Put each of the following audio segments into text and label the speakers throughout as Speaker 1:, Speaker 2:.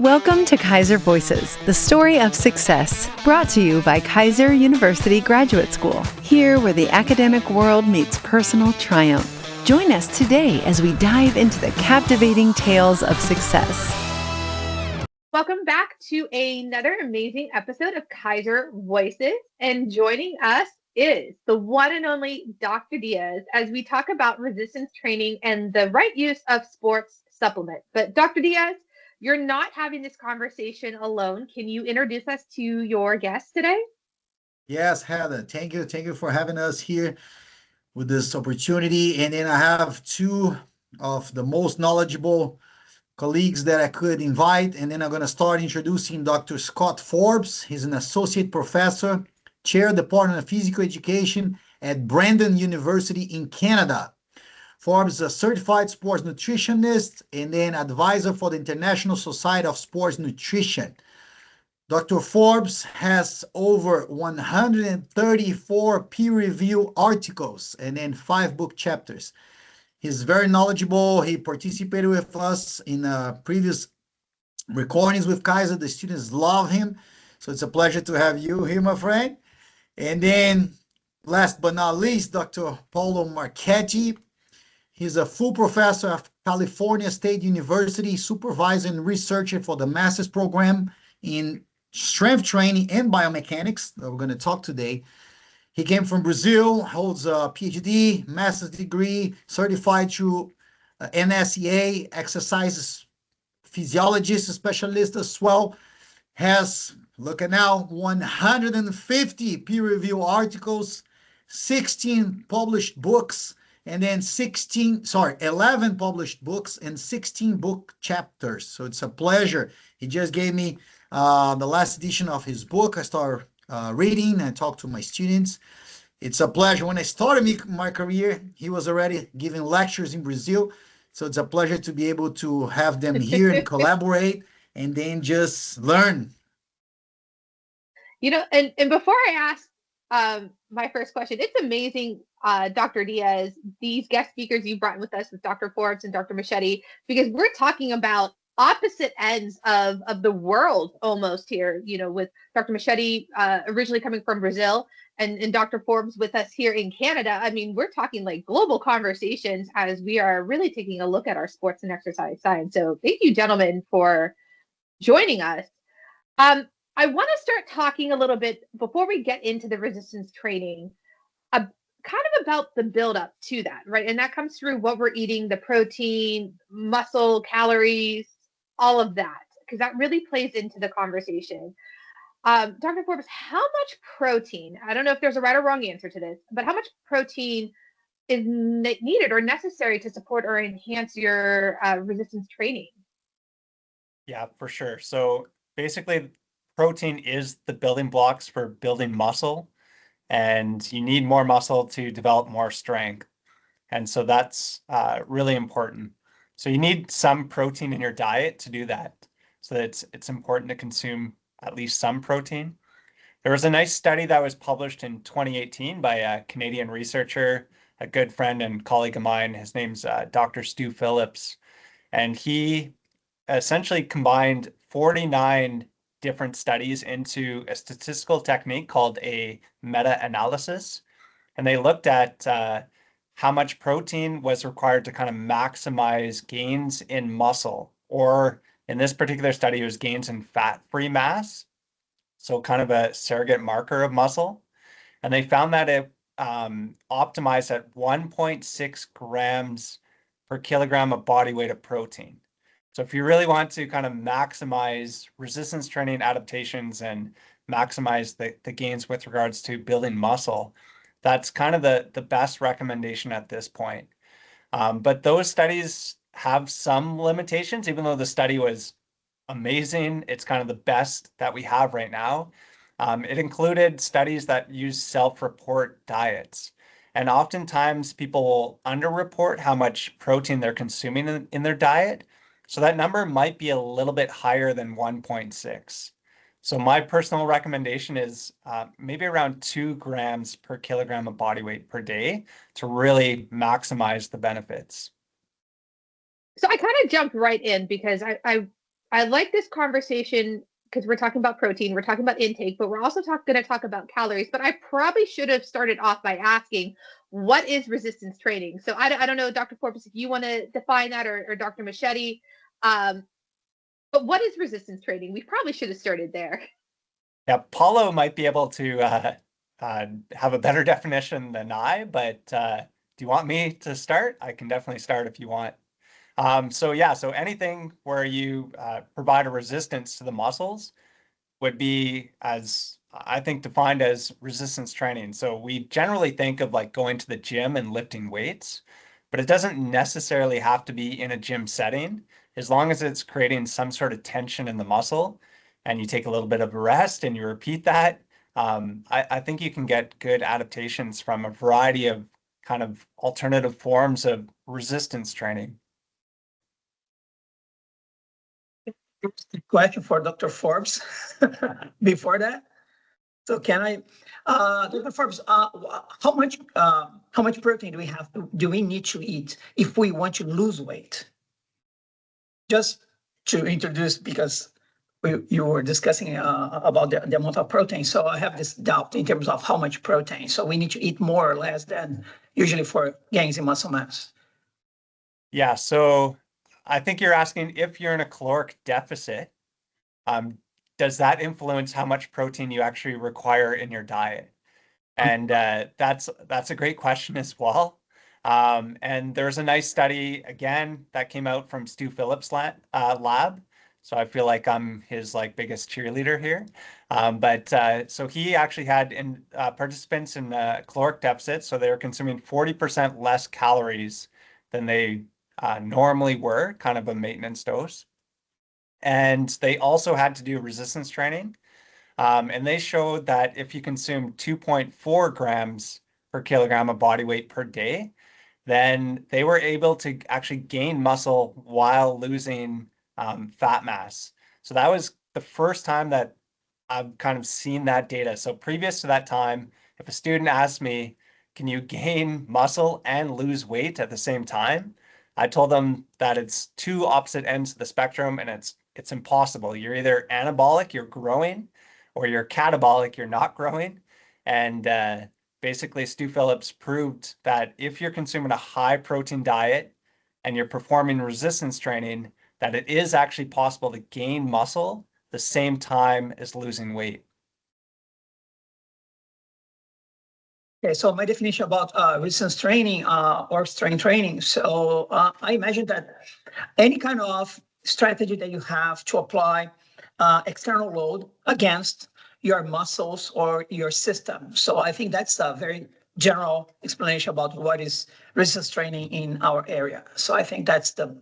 Speaker 1: Welcome to Keiser Voices, the story of success, brought to you by Keiser University Graduate School, here where the academic world meets personal triumph. Join us today as we dive into the captivating tales of success.
Speaker 2: Welcome back to another amazing episode of Keiser Voices, and joining us is the one and only Dr. Dias as we talk about resistance training and the right use of sports supplement. But Dr. Dias, you're not having this conversation alone. Can you introduce us to your guest today?
Speaker 3: Yes, Heather, thank you. Thank you for having us here with this opportunity. And then I have two of the most knowledgeable colleagues that I could invite. And then I'm going to start introducing Dr. Scott Forbes. He's an associate professor, chair Department of Physical Education at Brandon University in Canada. Forbes is a certified sports nutritionist and then advisor for the International Society of Sports Nutrition. Dr. Forbes has over 134 peer-reviewed articles and then 5 book chapters. He's very knowledgeable. He participated with us in previous recordings with Keiser. The students love him. So it's a pleasure to have you here, my friend. And then last but not least, Dr. Paulo Marchetti. He's a full professor of California State University, supervisor and researcher for the master's program in strength training and biomechanics that we're going to talk today. He came from Brazil, holds a PhD, master's degree, certified through NSEA, exercises physiologist specialist as well. Has, look at now, 150 peer-reviewed articles, 16 published books, and then 11 published books and 16 book chapters. So it's a pleasure. He just gave me the last edition of his book. I started reading and talked to my students. It's a pleasure. When I started my career, he was already giving lectures in Brazil. So it's a pleasure to be able to have them here and collaborate and then just learn.
Speaker 2: You know, and before I ask my first question, it's amazing, Dr. Dias, these guest speakers you brought with us with Dr. Forbes and Dr. Marchetti, because we're talking about opposite ends of the world almost here, you know, with Dr. Marchetti originally coming from Brazil and Dr. Forbes with us here in Canada. I mean, we're talking like global conversations as we are really taking a look at our sports and exercise science. So thank you, gentlemen, for joining us. I want to start talking a little bit before we get into the resistance training, kind of about the build up to that, right? And that comes through what we're eating, the protein, muscle, calories, all of that, because that really plays into the conversation. Dr. Forbes, how much protein, I don't know if there's a right or wrong answer to this, but how much protein is needed or necessary to support or enhance your resistance training?
Speaker 4: Yeah, for sure. So basically, protein is the building blocks for building muscle, and you need more muscle to develop more strength. And so that's really important. So you need some protein in your diet to do that. So it's important to consume at least some protein. There was a nice study that was published in 2018 by a Canadian researcher, a good friend and colleague of mine. His name's Dr. Stu Phillips. And he essentially combined 49 different studies into a statistical technique called a meta-analysis. And they looked at how much protein was required to kind of maximize gains in muscle, or in this particular study, it was gains in fat-free mass. So kind of a surrogate marker of muscle. And they found that it optimized at 1.6 grams per kilogram of body weight of protein. So if you really want to kind of maximize resistance training adaptations and maximize the gains with regards to building muscle, that's kind of the best recommendation at this point. But those studies have some limitations, even though the study was amazing. It's kind of the best that we have right now. It included studies that use self-report diets. And oftentimes people will underreport how much protein they're consuming in their diet. So that number might be a little bit higher than 1.6. So my personal recommendation is maybe around 2 grams per kilogram of body weight per day to really maximize the benefits.
Speaker 2: So I kind of jumped right in because I I like this conversation because we're talking about protein, we're talking about intake, but we're also going to talk about calories. But I probably should have started off by asking, what is resistance training? So I don't know, Dr. Forbes, if you want to define that, or Dr. Marchetti, but what is resistance training? We probably should have started there.
Speaker 4: Yeah, Paulo might be able to have a better definition than I, but do you want me to start? I can definitely start if you want. So anything where you provide a resistance to the muscles would be, as I think, defined as resistance training. So we generally think of like going to the gym and lifting weights, but it doesn't necessarily have to be in a gym setting, as long as it's creating some sort of tension in the muscle and you take a little bit of a rest and you repeat that. I think you can get good adaptations from a variety of kind of alternative forms of resistance training.
Speaker 5: Question for Dr. Forbes before that. So can I, Dr. Forbes, how much protein do we need to eat if we want to lose weight? Just to introduce, because you were discussing about the amount of protein. So I have this doubt in terms of how much protein. So we need to eat more or less than usually for gains in muscle mass.
Speaker 4: Yeah, so I think you're asking if you're in a caloric deficit, does that influence how much protein you actually require in your diet? And that's a great question as well. And there's a nice study, again, that came out from Stu Phillips' lab. So I feel like I'm his biggest cheerleader here. So he actually had participants in caloric deficit. So they were consuming 40% less calories than they normally were, kind of a maintenance dose. And they also had to do resistance training. And they showed that if you consume 2.4 grams per kilogram of body weight per day, then they were able to actually gain muscle while losing fat mass. So that was the first time that I've kind of seen that data. So previous to that time, if a student asked me, can you gain muscle and lose weight at the same time? I told them that it's two opposite ends of the spectrum, and it's impossible. You're either anabolic, you're growing, or you're catabolic, you're not growing. And basically, Stu Phillips proved that if you're consuming a high protein diet and you're performing resistance training, that it is actually possible to gain muscle the same time as losing weight.
Speaker 5: Okay, so my definition about resistance training or strength training. So I imagine that any kind of strategy that you have to apply external load against your muscles or your system. So I think that's a very general explanation about what is resistance training in our area. So I think that's a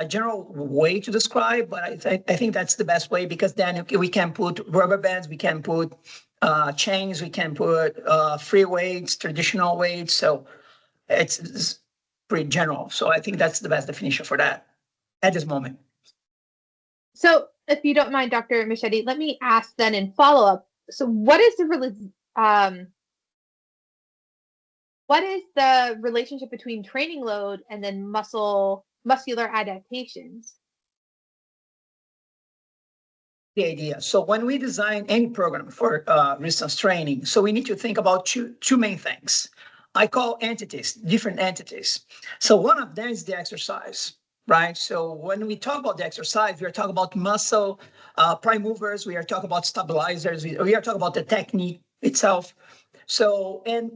Speaker 5: general way to describe, but I think that's the best way, because then we can put rubber bands, we can put chains, we can put free weights, traditional weights. So it's pretty general. So I think that's the best definition for that at this moment.
Speaker 2: So if you don't mind, Dr. Marchetti, let me ask then in follow-up. So what is the relationship between training load and then muscular adaptations?
Speaker 5: The idea. So when we design any program for resistance training, so we need to think about two main things. I call entities, different entities. So one of them is the exercise, right? So when we talk about the exercise, we are talking about muscle, prime movers, we are talking about stabilizers, we are talking about the technique itself. So, and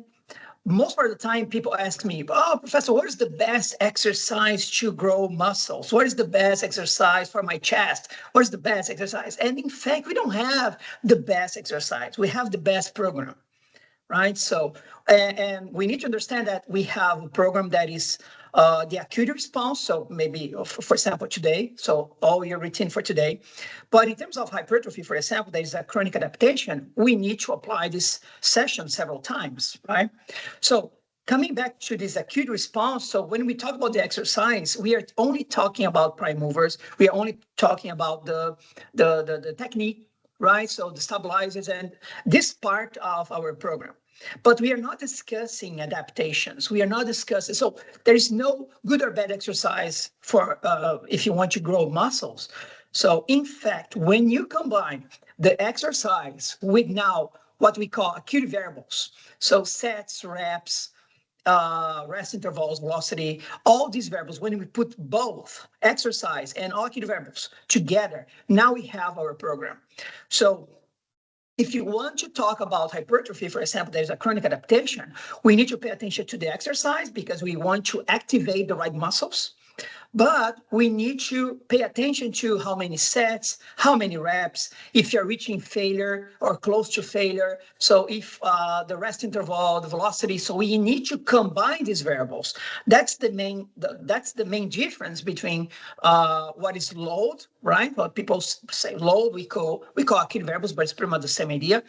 Speaker 5: most of the time people ask me, oh, Professor, what is the best exercise to grow muscles? What is the best exercise for my chest? What is the best exercise? And in fact, we don't have the best exercise. We have the best program, right? So, and we need to understand that we have a program that is the acute response. So maybe, for example, today, so all your routine for today. But in terms of hypertrophy, for example, there is a chronic adaptation. We need to apply this session several times, right? So coming back to this acute response, so when we talk about the exercise, we are only talking about prime movers. We are only talking about the technique, right? So the stabilizers and this part of our program. But we are not discussing adaptations. We are not discussing, so there is no good or bad exercise for if you want to grow muscles. So in fact, when you combine the exercise with now what we call acute variables, so sets, reps, rest intervals, velocity, all these variables, when we put both exercise and all acute variables together, now we have our program. So if you want to talk about hypertrophy, for example, there's a chronic adaptation, we need to pay attention to the exercise because we want to activate the right muscles. But we need to pay attention to how many sets, how many reps, if you're reaching failure or close to failure. So if the rest interval, the velocity, so we need to combine these variables. That's the main difference between what is load, right? What people say load, we call acute variables, but it's pretty much the same idea,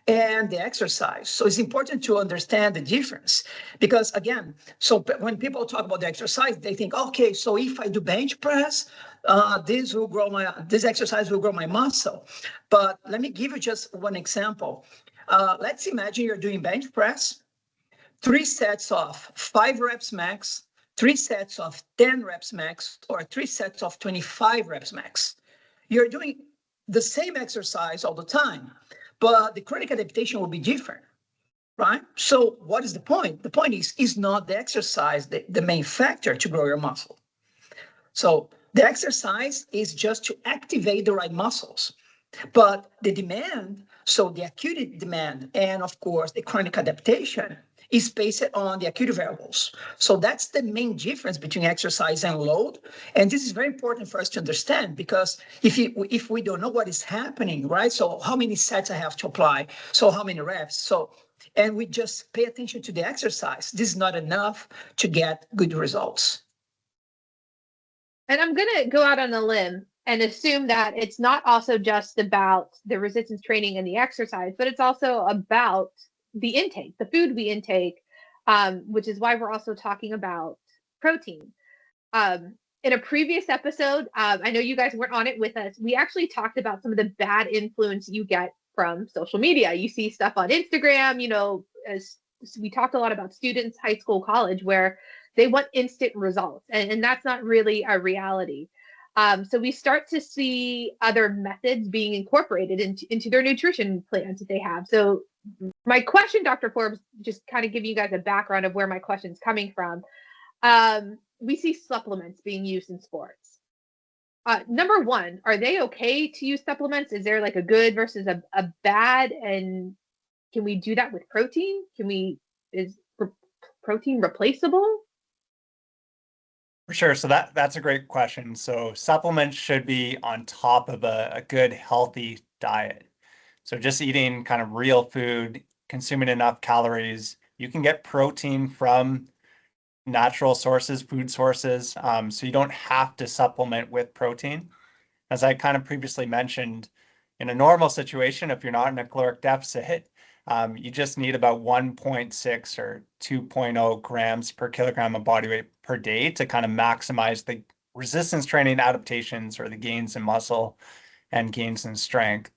Speaker 5: and the exercise. So it's important to understand the difference because again, so when people talk about the exercise, they think, okay, so if I do bench press, this exercise will grow my muscle. But let me give you just one example. Let's imagine you're doing bench press, 3 sets of 5 reps max, 3 sets of 10 reps max, or 3 sets of 25 reps max. You're doing the same exercise all the time, but the chronic adaptation will be different, right? So what is the point? The point is not the exercise the main factor to grow your muscle. So the exercise is just to activate the right muscles. But the demand, so the acute demand and of course the chronic adaptation is based on the acute variables. So that's the main difference between exercise and load. And this is very important for us to understand because if we don't know what is happening, right? So how many sets I have to apply? So how many reps? And we just pay attention to the exercise. This is not enough to get good results.
Speaker 2: And I'm going to go out on a limb and assume that it's not also just about the resistance training and the exercise, but it's also about the intake, the food we intake, which is why we're also talking about protein. In a previous episode, I know you guys weren't on it with us. We actually talked about some of the bad influence you get from social media. You see stuff on Instagram, as we talked a lot about students, high school, college, where they want instant results. And that's not really a reality. So we start to see other methods being incorporated into their nutrition plans that they have. So my question, Dr. Forbes, just kind of give you guys a background of where my question is coming from. We see supplements being used in sports. Number one, are they okay to use supplements? Is there like a good versus a bad? And can we do that with protein? Is protein replaceable?
Speaker 4: For sure. So that's a great question. So supplements should be on top of a good, healthy diet. So just eating kind of real food, consuming enough calories. You can get protein from natural sources, food sources. So you don't have to supplement with protein. As I kind of previously mentioned, in a normal situation, if you're not in a caloric deficit, you just need about 1.6 or 2.0 grams per kilogram of body weight per day to kind of maximize the resistance training adaptations or the gains in muscle and gains in strength.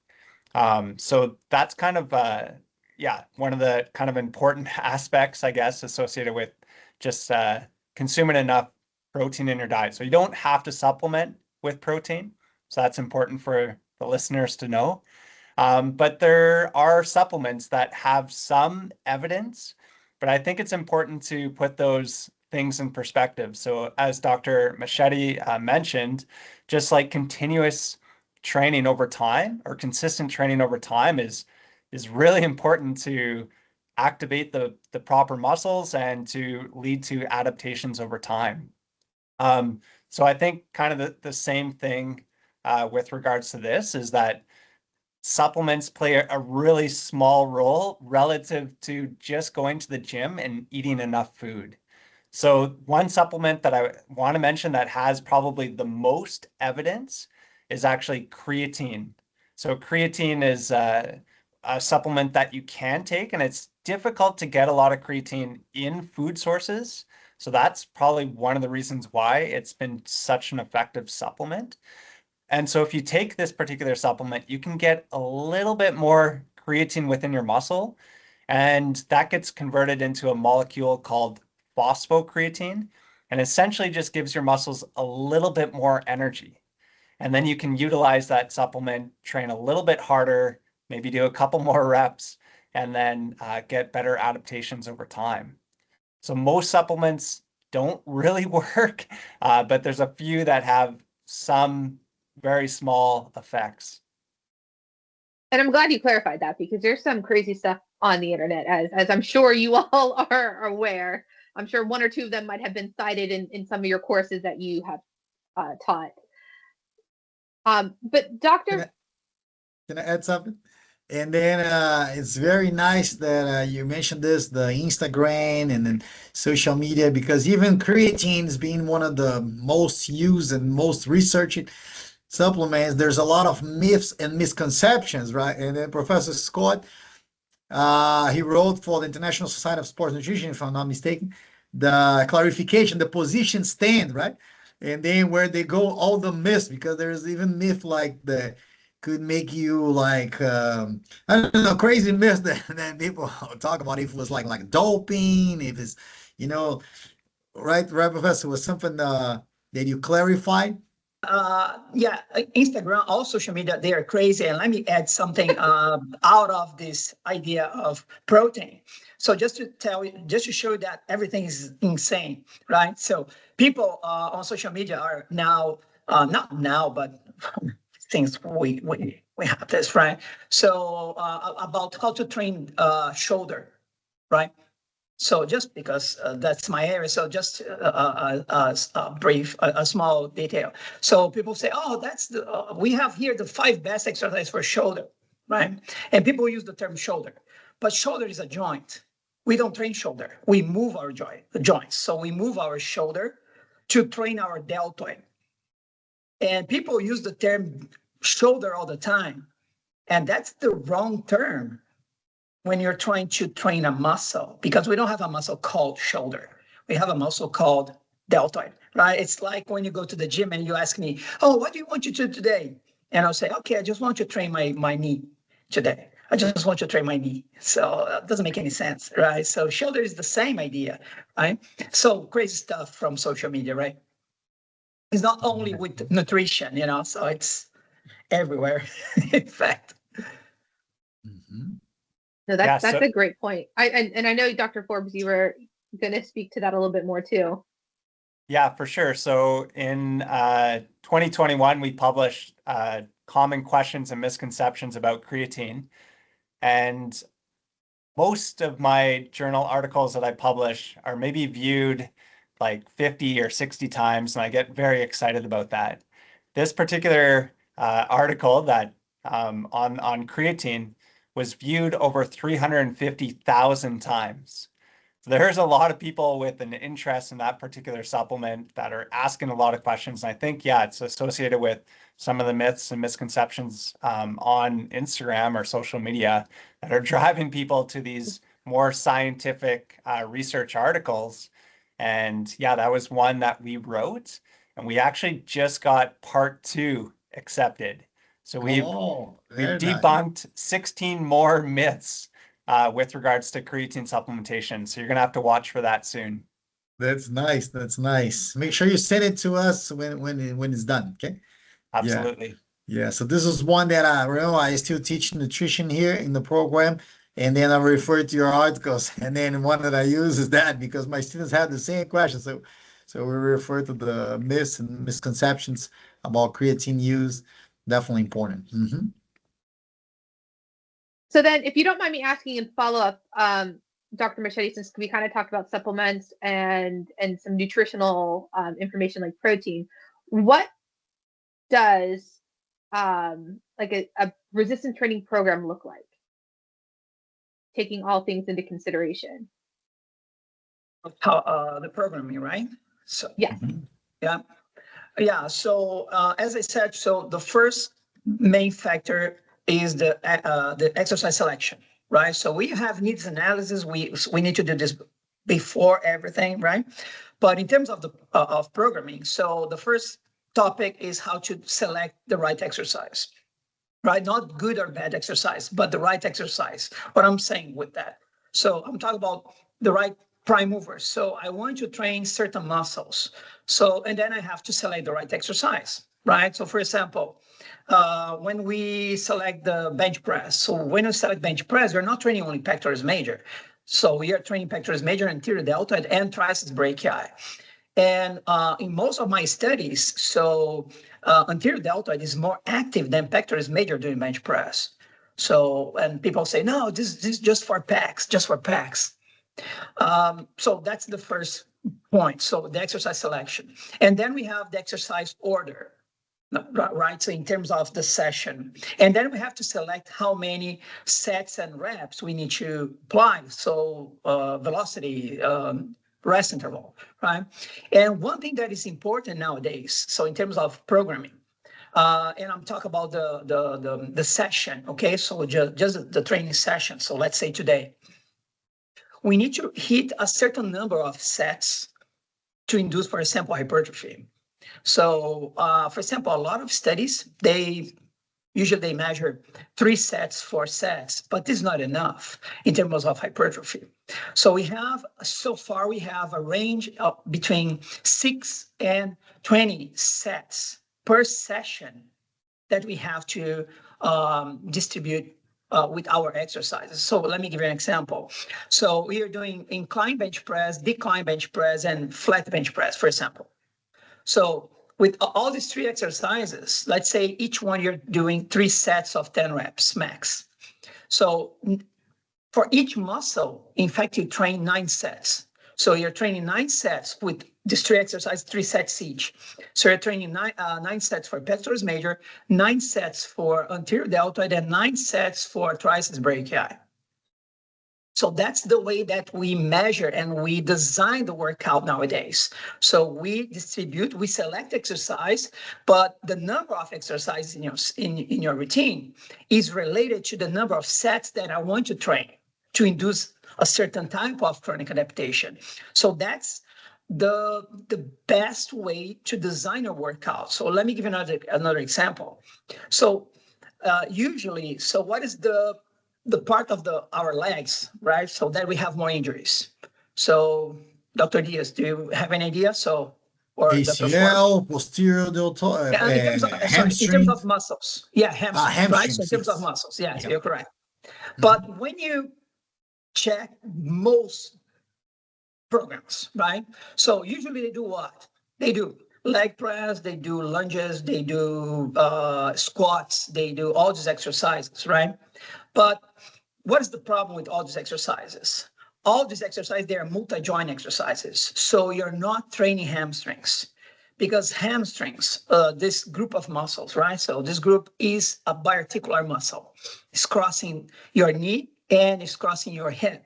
Speaker 4: So that's kind of, one of the kind of important aspects, I guess, associated with just consuming enough protein in your diet. So you don't have to supplement with protein. So that's important for the listeners to know. But there are supplements that have some evidence, but I think it's important to put those things in perspective. So as Dr. Marchetti mentioned, just like continuous training over time or consistent training over time is really important to activate the proper muscles and to lead to adaptations over time. So I think kind of the same thing with regards to this is that supplements play a really small role relative to just going to the gym and eating enough food. So one supplement that I want to mention that has probably the most evidence is actually creatine. So creatine is a supplement that you can take, and it's difficult to get a lot of creatine in food sources. So that's probably one of the reasons why it's been such an effective supplement. And so if you take this particular supplement, you can get a little bit more creatine within your muscle. And that gets converted into a molecule called phosphocreatine, and essentially just gives your muscles a little bit more energy. And then you can utilize that supplement, train a little bit harder, maybe do a couple more reps, and then get better adaptations over time. So most supplements don't really work, but there's a few that have some very small effects.
Speaker 2: And I'm glad you clarified that, because there's some crazy stuff on the internet, as I'm sure you all are aware. I'm sure one or two of them might have been cited in some of your courses that you have taught. But Dr.
Speaker 3: Can I add something? And then it's very nice that you mentioned this, the Instagram and then social media, because even creatine is being one of the most used and most researched supplements. There's a lot of myths and misconceptions, right? And then Professor Scott, he wrote for the International Society of Sports Nutrition, if I'm not mistaken, the clarification, the position stand, right? And then where they go, all the myths, because there's even myth like the could make you like I don't know, crazy myths that people talk about, if it was like doping, if it's right, Professor, was something that you clarified.
Speaker 5: Yeah, Instagram, all social media, they are crazy. And let me add something out of this idea of protein. So just to tell you, just to show you that everything is insane, right? So people on social media are now, not now, but since we have this, right? So about how to train shoulder, right? So just because that's my area, so just a brief, a small detail. So people say, oh, that's we have here the 5 best exercises for shoulder, right? And people use the term shoulder, but shoulder is a joint. We don't train shoulder. We move our joints. So we move our shoulder to train our deltoid. And people use the term shoulder all the time. And that's the wrong term when you're trying to train a muscle, because we don't have a muscle called shoulder. We have a muscle called deltoid, right? It's like when you go to the gym and you ask me, oh, what do you want to do today? And I'll say, okay, I just want to train my knee today. I just want to train my knee. So that doesn't make any sense, right? So shoulder is the same idea, right? So crazy stuff from social media, right? It's not only with nutrition, so it's everywhere, in fact.
Speaker 3: Mm-hmm.
Speaker 2: No, that's a great point. And I know, Dr. Forbes, you were going to speak to that a little bit more too.
Speaker 4: Yeah, for sure. So in 2021, we published common questions and misconceptions about creatine. And most of my journal articles that I publish are maybe viewed like 50 or 60 times, and I get very excited about that. This particular article that on creatine was viewed over 350,000 times. So there's a lot of people with an interest in that particular supplement that are asking a lot of questions. And I think, yeah, it's associated with some of the myths and misconceptions on Instagram or social media that are driving people to these more scientific research articles. And yeah, that was one that we wrote, and we actually just got part 2 accepted. So we've debunked 16 more myths with regards to creatine supplementation. So you're going to have to watch for that soon.
Speaker 3: That's nice. That's nice. Make sure you send it to us when it's done. Okay.
Speaker 4: Absolutely.
Speaker 3: Yeah. So this is one that I still teach nutrition here in the program. And then I refer to your articles. And then one that I use is that, because my students have the same question. So we refer to the myths and misconceptions about creatine use. Definitely important. Mm-hmm.
Speaker 2: So then, if you don't mind me asking in follow-up, Dr. Marchetti, since we kind of talked about supplements and some nutritional information like protein, what does like a resistance training program look like, taking all things into consideration?
Speaker 5: How the programming, right? So
Speaker 2: yes.
Speaker 5: Yeah. So as I said, so the first main factor is the exercise selection, right? So we have needs analysis. We need to do this before everything, right? But in terms of the of programming, so the first topic is how to select the right exercise, right? Not good or bad exercise, but the right exercise. What I'm saying with that, So I'm talking about the right prime movers. So I want to train certain muscles. So, and then I have to select the right exercise, right? So for example, when we select the bench press, so when we select bench press, we're not training only pectoralis major. So we are training pectoralis major, anterior deltoid, and triceps brachii. And in most of my studies, so anterior deltoid is more active than pectoralis major during bench press. So, and people say, no, this is just for pecs, just for pecs. So that's the first point. So the exercise selection. And then we have the exercise order, right? So in terms of the session. And then we have to select how many sets and reps we need to apply. So velocity, rest interval, right? And one thing that is important nowadays, so in terms of programming, and I'm talking about the session, okay? So just the training session. So let's say today, we need to hit a certain number of sets to induce, for example, hypertrophy. So, for example, a lot of studies, they usually measure 3 sets, 4 sets, but this is not enough in terms of hypertrophy. So so far we have a range of between 6 and 20 sets per session that we have to distribute with our exercises. So let me give you an example. So we are doing incline bench press, decline bench press, and flat bench press, for example. So with all these 3 exercises, let's say each one you're doing 3 sets of 10 reps max. So for each muscle, in fact, you train 9 sets. So you're training 9 sets with these 3 exercises, 3 sets each. So you're training 9 sets for pectoralis major, 9 sets for anterior deltoid, and 9 sets for triceps brachii. So that's the way that we measure and we design the workout nowadays. So we distribute, we select exercise, but the number of exercises in your routine is related to the number of sets that I want to train to induce a certain type of chronic adaptation. So that's the best way to design a workout. So let me give you another example. So usually, so what is the part of our legs, right? So that we have more injuries. So Dr. Dias, do you have any idea? So, or
Speaker 3: ACL, posterior deltoid,
Speaker 5: in terms of muscles. Yeah, hamstrings, right? So in terms of muscles, yes, you're correct. But when you check most programs, right? So usually they do what? They do leg press, they do lunges, they do squats, they do all these exercises, right? But what is the problem with all these exercises? All these exercises, they are multi-joint exercises. So you're not training hamstrings because hamstrings, this group of muscles, right? So this group is a biarticular muscle. It's crossing your knee and it's crossing your hip.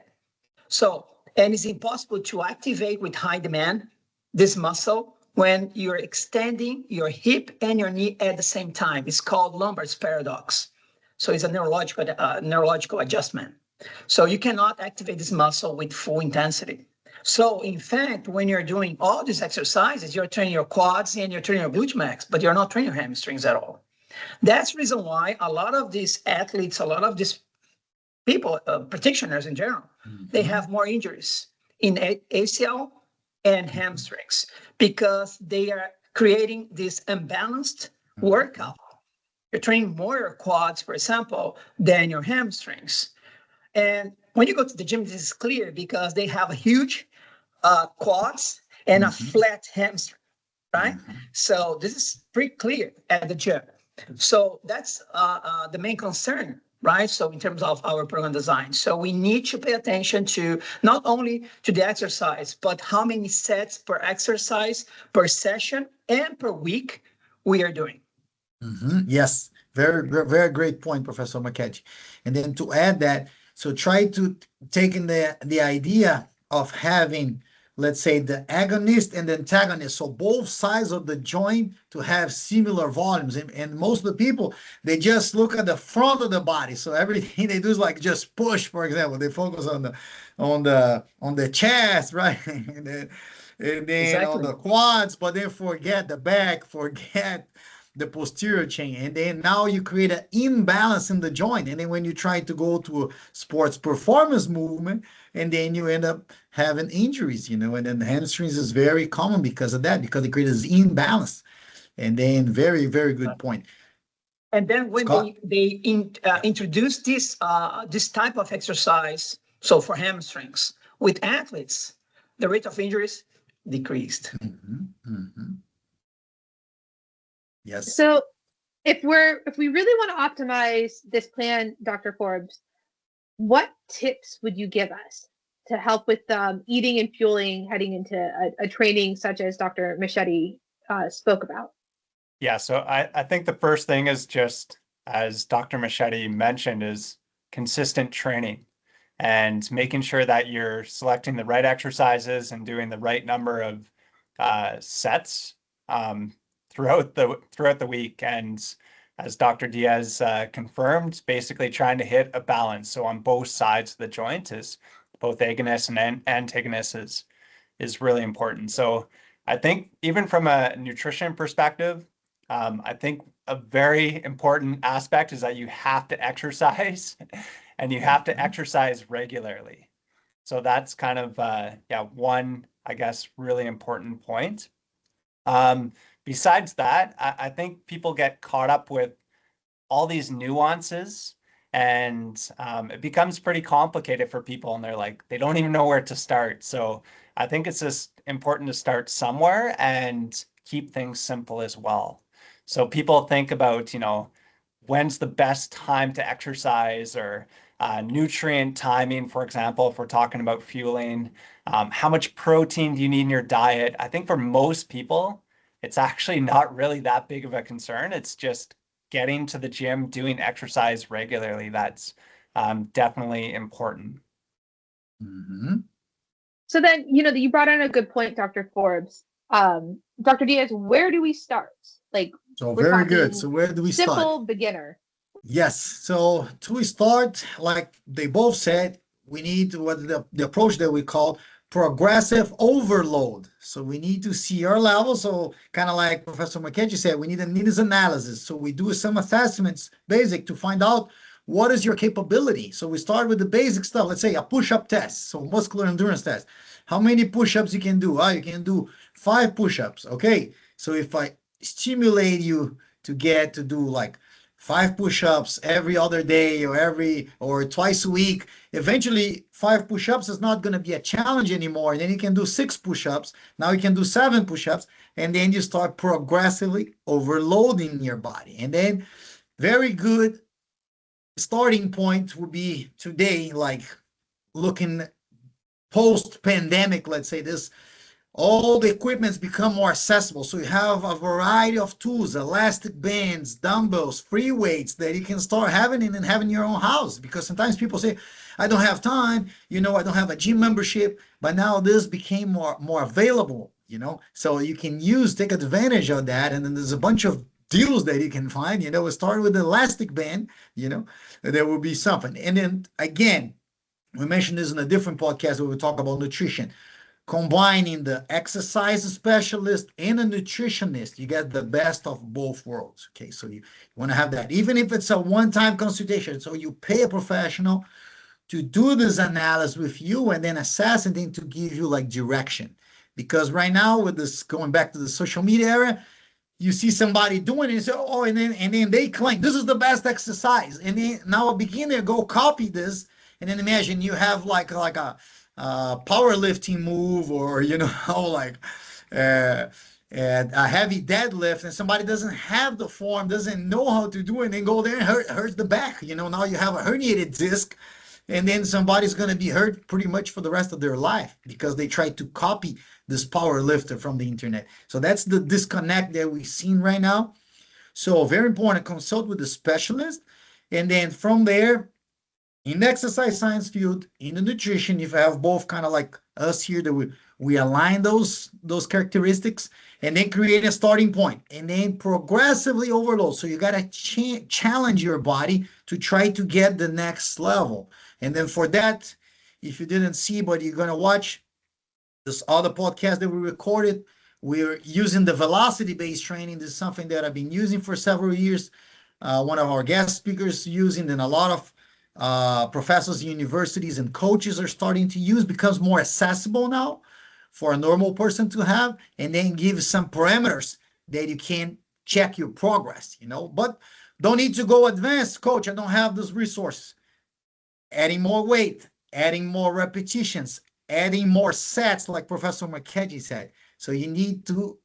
Speaker 5: So, and it's impossible to activate with high demand this muscle when you're extending your hip and your knee at the same time. It's called Lombards paradox. So it's a neurological adjustment. So you cannot activate this muscle with full intensity. So in fact, when you're doing all these exercises, you're training your quads and you're training your glute max, but you're not training your hamstrings at all. That's the reason why a lot of these athletes, a lot of these people, practitioners in general, they have more injuries in ACL and hamstrings because they are creating this imbalanced workout. You're training more your quads, for example, than your hamstrings. And when you go to the gym, this is clear because they have a huge quads and a flat hamstring, right? So this is pretty clear at the gym. So that's the main concern, right? So in terms of our program design. So we need to pay attention to not only to the exercise, but how many sets per exercise, per session, and per week we are doing.
Speaker 3: Yes, very, very great point, Professor Marchetti. And then to add that, so try to take in the idea of having, let's say, the agonist and the antagonist, so both sides of the joint to have similar volumes. And most of the people, they just look at the front of the body. So everything they do is like just push, for example. They focus on the chest, right? and then exactly. On the quads, but then forget the back, forget the posterior chain, and then now you create an imbalance in the joint, and then when you try to go to a sports performance movement, and then you end up having injuries, and then the hamstrings is very common because of that, because it creates imbalance. And then very, very good point.
Speaker 5: And then when
Speaker 3: Scott?
Speaker 5: they introduce this type of exercise, so for hamstrings with athletes, the rate of injuries decreased.
Speaker 3: Yes.
Speaker 2: So if we really want to optimize this plan, Dr. Forbes, what tips would you give us to help with eating and fueling heading into a training such as Dr. Marchetti spoke about?
Speaker 4: Yeah, so I think the first thing is just, as Dr. Marchetti mentioned, is consistent training and making sure that you're selecting the right exercises and doing the right number of sets throughout the week. And as Dr. Dias confirmed, basically trying to hit a balance. So on both sides of the joint, is both agonist and antagonist is really important. So I think even from a nutrition perspective, I think a very important aspect is that you have to exercise and you have to exercise regularly. So that's kind of, one, I guess, really important point. Besides that, I think people get caught up with all these nuances, and it becomes pretty complicated for people, and they don't even know where to start. So I think it's just important to start somewhere and keep things simple as well. So people think about, when's the best time to exercise, or nutrient timing, for example, if we're talking about fueling, how much protein do you need in your diet? I think for most people, it's actually not really that big of a concern. It's just getting to the gym, doing exercise regularly. That's definitely important.
Speaker 2: So then, you brought in a good point, Dr. Forbes. Dr. Dias, where do we start?
Speaker 3: So very good. So where do we start?
Speaker 2: Simple beginner.
Speaker 3: Yes. So to start, like they both said, we need what the approach that we call progressive overload. So we need to see our level. So kind of like Professor Marchetti said, we need a needs analysis. So we do some assessments, basic, to find out what is your capability. So we start with the basic stuff. Let's say a push-up test. So muscular endurance test. How many push-ups you can do? You can do 5 push-ups. Okay. So if I stimulate you to get to do like 5 push-ups every other day or twice a week, eventually 5 push-ups is not going to be a challenge anymore. And then you can do 6 push-ups. Now you can do 7 push-ups, and then you start progressively overloading your body. And then very good starting point would be today, like looking post-pandemic, let's say this, all the equipment's become more accessible. So you have a variety of tools, elastic bands, dumbbells, free weights that you can start having and have in your own house. Because sometimes people say, I don't have time, I don't have a gym membership, but now this became more available, so you can take advantage of that. And then there's a bunch of deals that you can find, we start with the elastic band, there will be something. And then again, we mentioned this in a different podcast where we talk about nutrition. Combining the exercise specialist and a nutritionist, you get the best of both worlds. Okay, so you want to have that, even if it's a one-time consultation. So you pay a professional to do this analysis with you and then assess and then to give you like direction. Because right now, with this going back to the social media era, you see somebody doing it and say, and then they claim this is the best exercise. And then now a beginner go copy this, and then imagine you have like a powerlifting move, or a heavy deadlift, and somebody doesn't have the form, doesn't know how to do it, and then go there and hurt the back. Now you have a herniated disc, and then somebody's going to be hurt pretty much for the rest of their life because they tried to copy this power lifter from the internet. So that's the disconnect that we've seen right now. So very important, consult with the specialist. And then from there, in the exercise science field, in the nutrition, if I have both kind of like us here, that we align those characteristics and then create a starting point and then progressively overload. So you got to challenge your body to try to get the next level. And then for that, if you didn't see, but you're going to watch this other podcast that we recorded We're using the velocity-based training. This is something that I've been using for several years. One of our guest speakers using, and a lot of professors, universities, and coaches are starting to use, becomes more accessible now for a normal person to have, and then give some parameters that you can check your progress, but don't need to go advanced. Coach, I don't have those resources. Adding more weight, adding more repetitions, adding more sets, like Professor Marchetti said. So you need to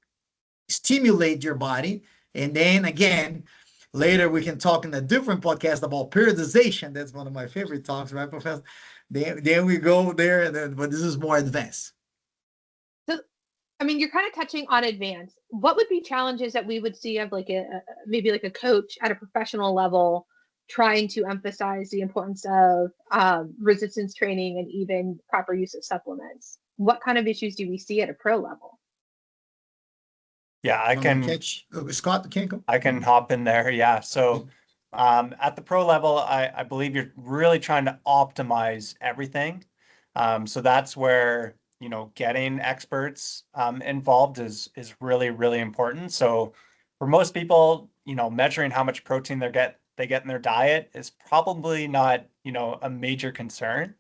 Speaker 3: stimulate your body. And then again, later we can talk in a different podcast about periodization. That's one of my favorite talks, right, Professor? Then we go there, but this is more advanced.
Speaker 2: So, I mean, you're kind of touching on advanced. What would be challenges that we would see of like maybe like a coach at a professional level trying to emphasize the importance of resistance training and even proper use of supplements? What kind of issues do we see at a pro level?
Speaker 4: Yeah, I can
Speaker 3: Scott, can go.
Speaker 4: I can hop in there. Yeah. So at the pro level, I believe you're really trying to optimize everything. So that's where, getting experts involved is really, really important. So for most people, measuring how much protein they get in their diet is probably not, a major concern.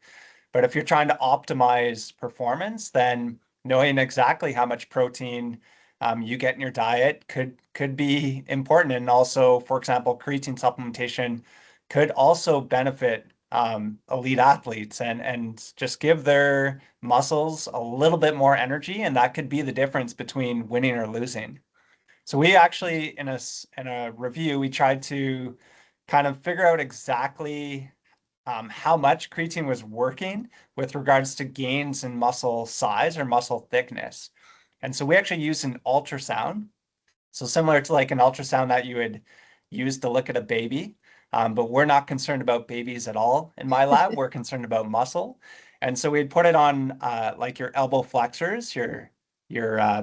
Speaker 4: But if you're trying to optimize performance, then knowing exactly how much protein you get in your diet could be important. And also, for example, creatine supplementation could also benefit elite athletes and just give their muscles a little bit more energy. And that could be the difference between winning or losing. So we actually, in a review, we tried to kind of figure out exactly how much creatine was working with regards to gains in muscle size or muscle thickness. And so we actually used an ultrasound. So similar to like an ultrasound that you would use to look at a baby. But we're not concerned about babies at all in my lab. We're concerned about muscle. And so we'd put it on like your elbow flexors, your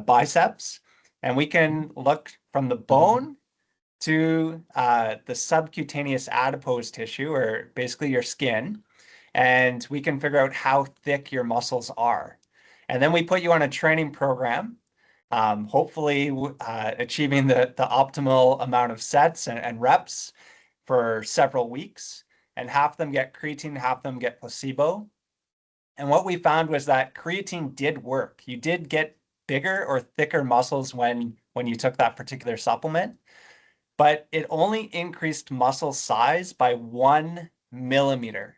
Speaker 4: biceps, and we can look from the bone to the subcutaneous adipose tissue, or basically your skin, and we can figure out how thick your muscles are. And then we put you on a training program, hopefully achieving the optimal amount of sets and reps for several weeks, and half of them get creatine, half of them get placebo. And what we found was that creatine did work. You did get bigger or thicker muscles when you took that particular supplement, but it only increased muscle size by 1 millimeter.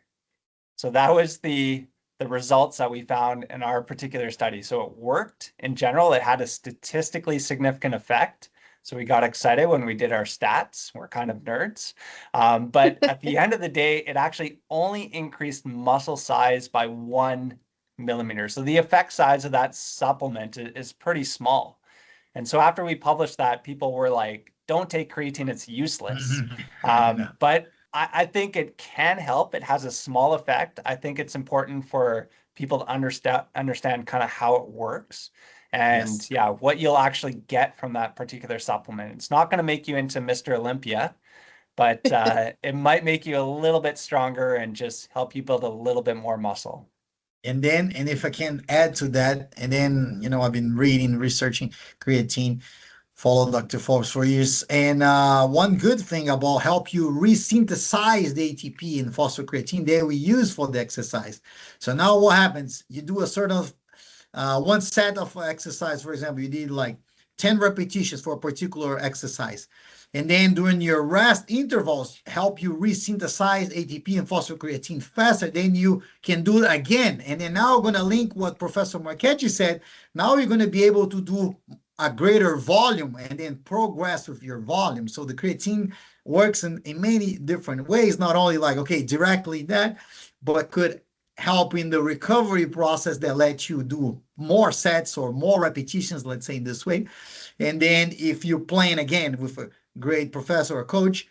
Speaker 4: So that was the results that we found in our particular study. So it worked in general. It had a statistically significant effect. So we got excited when we did our stats. We're kind of nerds. But at the end of the day, it actually only increased muscle size by 1 millimeter. So the effect size of that supplement is pretty small. And so after we published that, people were like, don't take creatine, it's useless. But I think it can help. It has a small effect. I think it's important for people to understand kind of how it works. And yeah, what you'll actually get from that particular supplement. It's not going to make you into Mr. Olympia, but it might make you a little bit stronger and just help you build a little bit more muscle.
Speaker 3: And if I can add to that, and then, I've been reading, researching creatine, followed Dr. Forbes for years. And one good thing about help you resynthesize the ATP and phosphocreatine that we use for the exercise. So now what happens? You do a sort of one set of exercise, for example, you did like 10 repetitions for a particular exercise. And then during your rest intervals, help you resynthesize ATP and phosphocreatine faster. Then you can do it again. And then now I'm going to link what Professor Marchetti said. Now you're going to be able to do a greater volume and then progress with your volume. So the creatine works in many different ways, not only like, directly that, but could help in the recovery process that lets you do more sets or more repetitions, let's say in this way. And then if you're playing again with a great professor or coach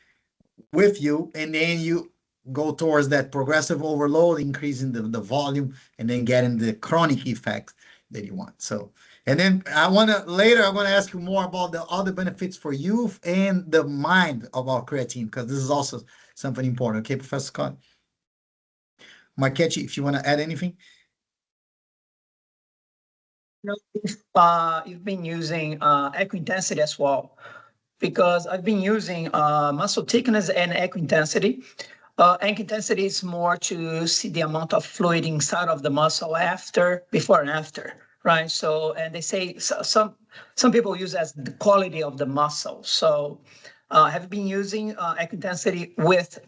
Speaker 3: with you, and then you go towards that progressive overload, increasing the volume, and then getting the chronic effect that you want. So, and then I'm going to ask you more about the other benefits for youth and the mind about creatine, because this is also something important. Okay, Professor Scott? Marchetti, if you want to add anything.
Speaker 5: If you've been using equal intensity as well, because I've been using muscle thickness and equal intensity. Equal intensity is more to see the amount of fluid inside of the muscle before and after, right? So, and they say some people use as the quality of the muscle. So, have you been using equal intensity with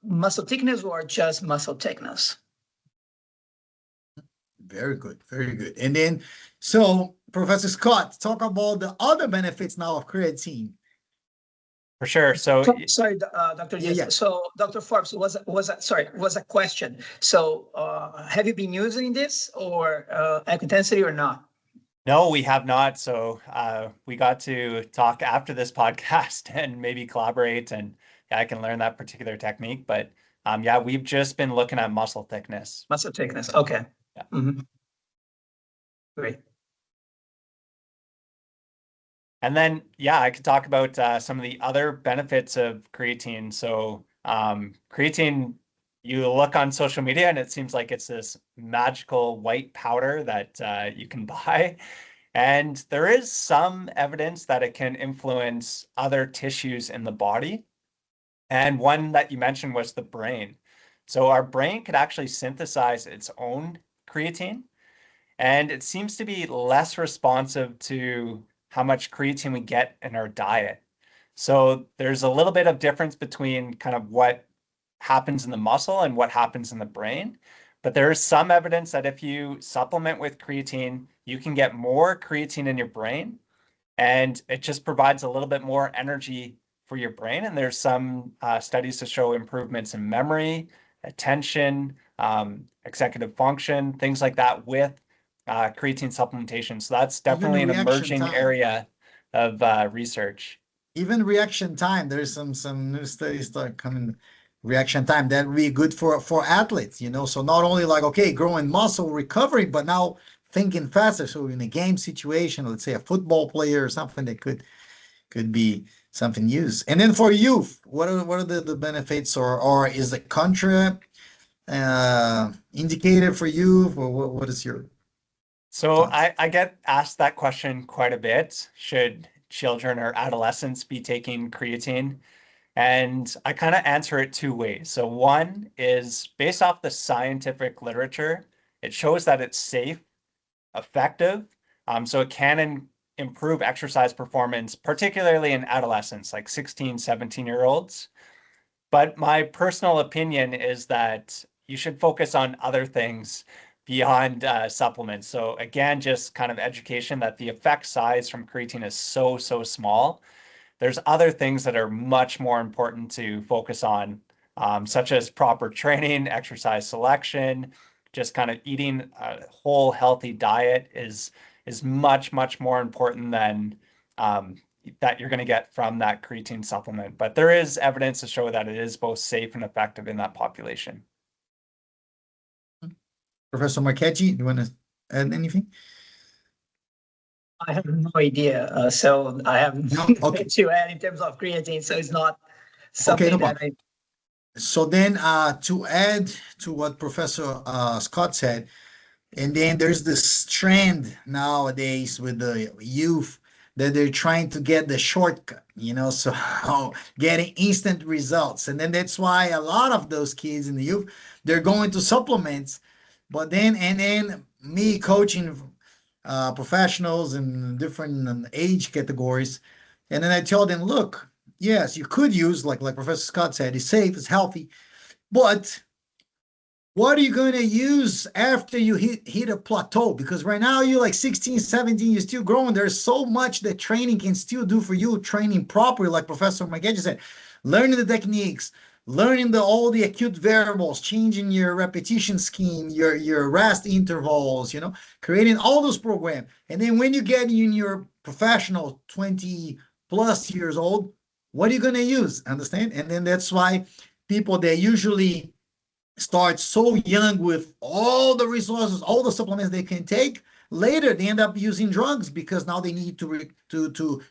Speaker 5: muscle thickness or just muscle thickness?
Speaker 3: Very good, very good. And then, so Professor Scott, talk about the other benefits now of creatine.
Speaker 4: For sure. So
Speaker 5: sorry, Dr. Dias.
Speaker 3: Yeah.
Speaker 5: So, Dr. Forbes, was a question. So, have you been using this or equal intensity or not?
Speaker 4: No, we have not. So we got to talk after this podcast and maybe collaborate, and I can learn that particular technique. But yeah, we've just been looking at muscle thickness.
Speaker 5: Muscle thickness. Okay.
Speaker 4: Yeah.
Speaker 5: Mm-hmm. Great.
Speaker 4: And then, yeah, I could talk about some of the other benefits of creatine. So creatine, you look on social media and it seems like it's this magical white powder that you can buy. And there is some evidence that it can influence other tissues in the body. And one that you mentioned was the brain. So our brain could actually synthesize its own creatine, and it seems to be less responsive to how much creatine we get in our diet. So there's a little bit of difference between kind of what happens in the muscle and what happens in the brain. But there is some evidence that if you supplement with creatine, you can get more creatine in your brain, and it just provides a little bit more energy for your brain. And there's some studies to show improvements in memory, attention, executive function, things like that with creatine supplementation. So that's definitely an emerging area of research.
Speaker 3: Even reaction time, there's some new studies that come in reaction time that would be good for athletes, you know. So not only like, okay, growing muscle recovery, but now thinking faster. So in a game situation, let's say a football player or something, that could be something used. And then for youth, what are the benefits, or is the contra indicator for youth, or what is your
Speaker 4: So I get asked that question quite a bit. Should children or adolescents be taking creatine? And I kind of answer it two ways. So one is based off the scientific literature, it shows that it's safe, effective. So it can improve exercise performance, particularly in adolescents, like 16, 17-year-olds. But my personal opinion is that you should focus on other things beyond supplements. So again, just kind of education that the effect size from creatine is so small. There's other things that are much more important to focus on, such as proper training, exercise selection, just kind of eating a whole healthy diet is much more important than that you're going to get from that creatine supplement. But there is evidence to show that it is both safe and effective in that population.
Speaker 3: Professor Marchetti, do you want to add anything?
Speaker 5: I have no idea. So I have nothing to add in terms of creatine. So it's not something that
Speaker 3: So then to add to what Professor Scott said, and then there's this trend nowadays with the youth that they're trying to get the shortcut, you know, so getting instant results. And then that's why a lot of those kids in the youth, they're going to supplements. But then me coaching professionals in different age categories, and then I tell them, look, yes, you could use, like Professor Scott said, it's safe, it's healthy, but what are you going to use after you hit a plateau? Because right now you're like 16, 17, you're still growing. There's so much that training can still do for you, training properly, like Professor Marchetti said, learning the techniques, learning all the acute variables, changing your repetition scheme, your rest intervals, you know, creating all those programs. And then when you get in your professional 20 plus years old, what are you going to use? Understand? And then that's why people, they usually start so young with all the resources, all the supplements they can take. Later, they end up using drugs because now they need to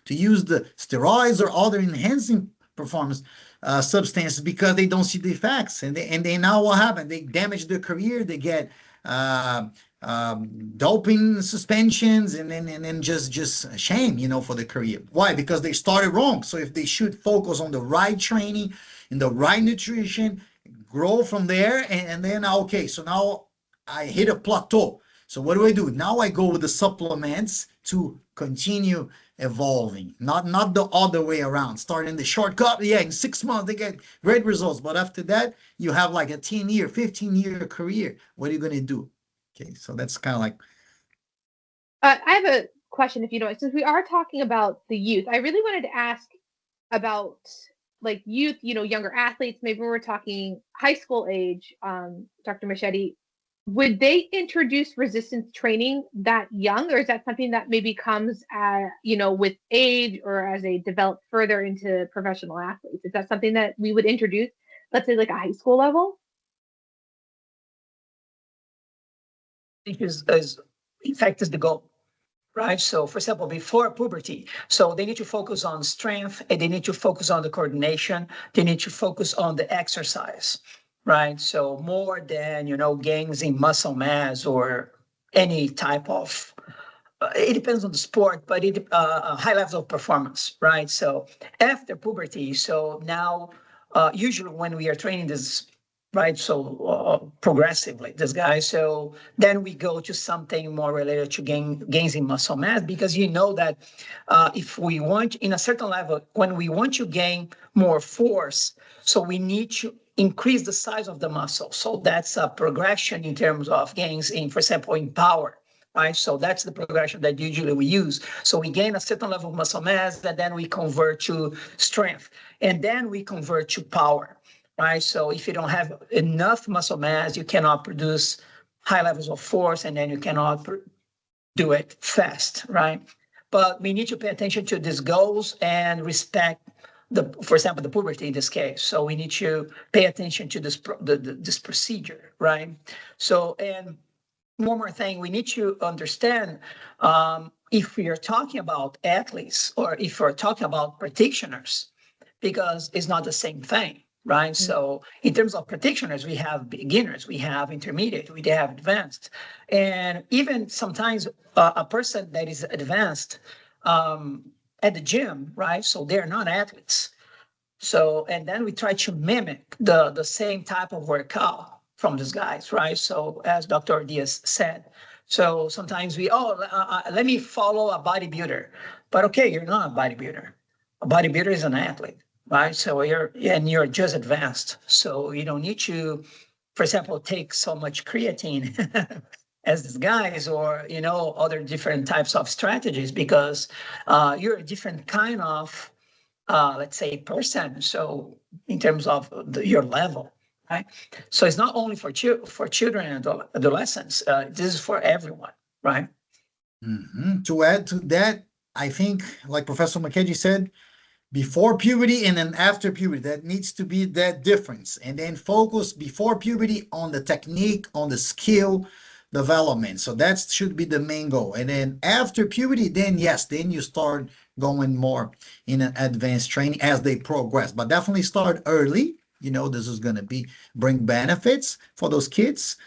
Speaker 3: use the steroids or other enhancing performance substances because they don't see the effects. And they now what happened? They damage their career. They get doping suspensions, and then just shame, for the career. Why? Because they started wrong. So if they should focus on the right training and the right nutrition, grow from there, and then okay, so now I hit a plateau. So what do? Now I go with the supplements to continue evolving, not the other way around. Starting the shortcut, yeah, in 6 months they get great results, but after that you have like a 10-year, 15-year career. What are you going to do? Okay, so that's kind of like.
Speaker 2: I have a question, if you don't, since we are talking about the youth, I really wanted to ask about like youth, younger athletes. Maybe we're talking high school age. Dr. Marchetti, would they introduce resistance training that young, or is that something that maybe comes with age or as they develop further into professional athletes? Is that something that we would introduce, let's say like a high school level?
Speaker 5: Is in fact is the goal, right? So for example, before puberty, so they need to focus on strength, and they need to focus on the coordination, they need to focus on the exercise, right? So more than gains in muscle mass or any type of it depends on the sport, but it high levels of performance, right? So after puberty, so now usually when we are training this, right? So progressively, this guy. So then we go to something more related to gains in muscle mass, because that if we want in a certain level, when we want to gain more force, so we need to increase the size of the muscle. So that's a progression in terms of gains in, for example, in power. Right, so that's the progression that usually we use. So we gain a certain level of muscle mass, and then we convert to strength, and then we convert to power. Right, so if you don't have enough muscle mass, you cannot produce high levels of force, and then you cannot do it fast. Right, but we need to pay attention to these goals and respect for example, the puberty in this case. So we need to pay attention to this procedure. Right, so and. One more thing, we need to understand if we are talking about athletes or if we're talking about practitioners, because it's not the same thing, right? Mm-hmm. So in terms of practitioners, we have beginners, we have intermediate, we have advanced. And even sometimes a person that is advanced at the gym, right? So they're not athletes. So, and then we try to mimic the same type of workout from these guys, right? So as Dr. Dias said, so sometimes let me follow a bodybuilder, but okay, you're not a bodybuilder. A bodybuilder is an athlete, right? So you're just advanced. So you don't need to, for example, take so much creatine as these guys, or, other different types of strategies, because you're a different kind of, let's say, person. So in terms of your level. Right. So it's not only for children and adolescents. This is for everyone, right?
Speaker 3: Mm-hmm. To add to that, I think, like Professor Marchetti said, before puberty and then after puberty, that needs to be that difference. And then focus before puberty on the technique, on the skill development. So that should be the main goal. And then after puberty, then you start going more in an advanced training as they progress. But definitely start early. This is going to bring benefits for those kids.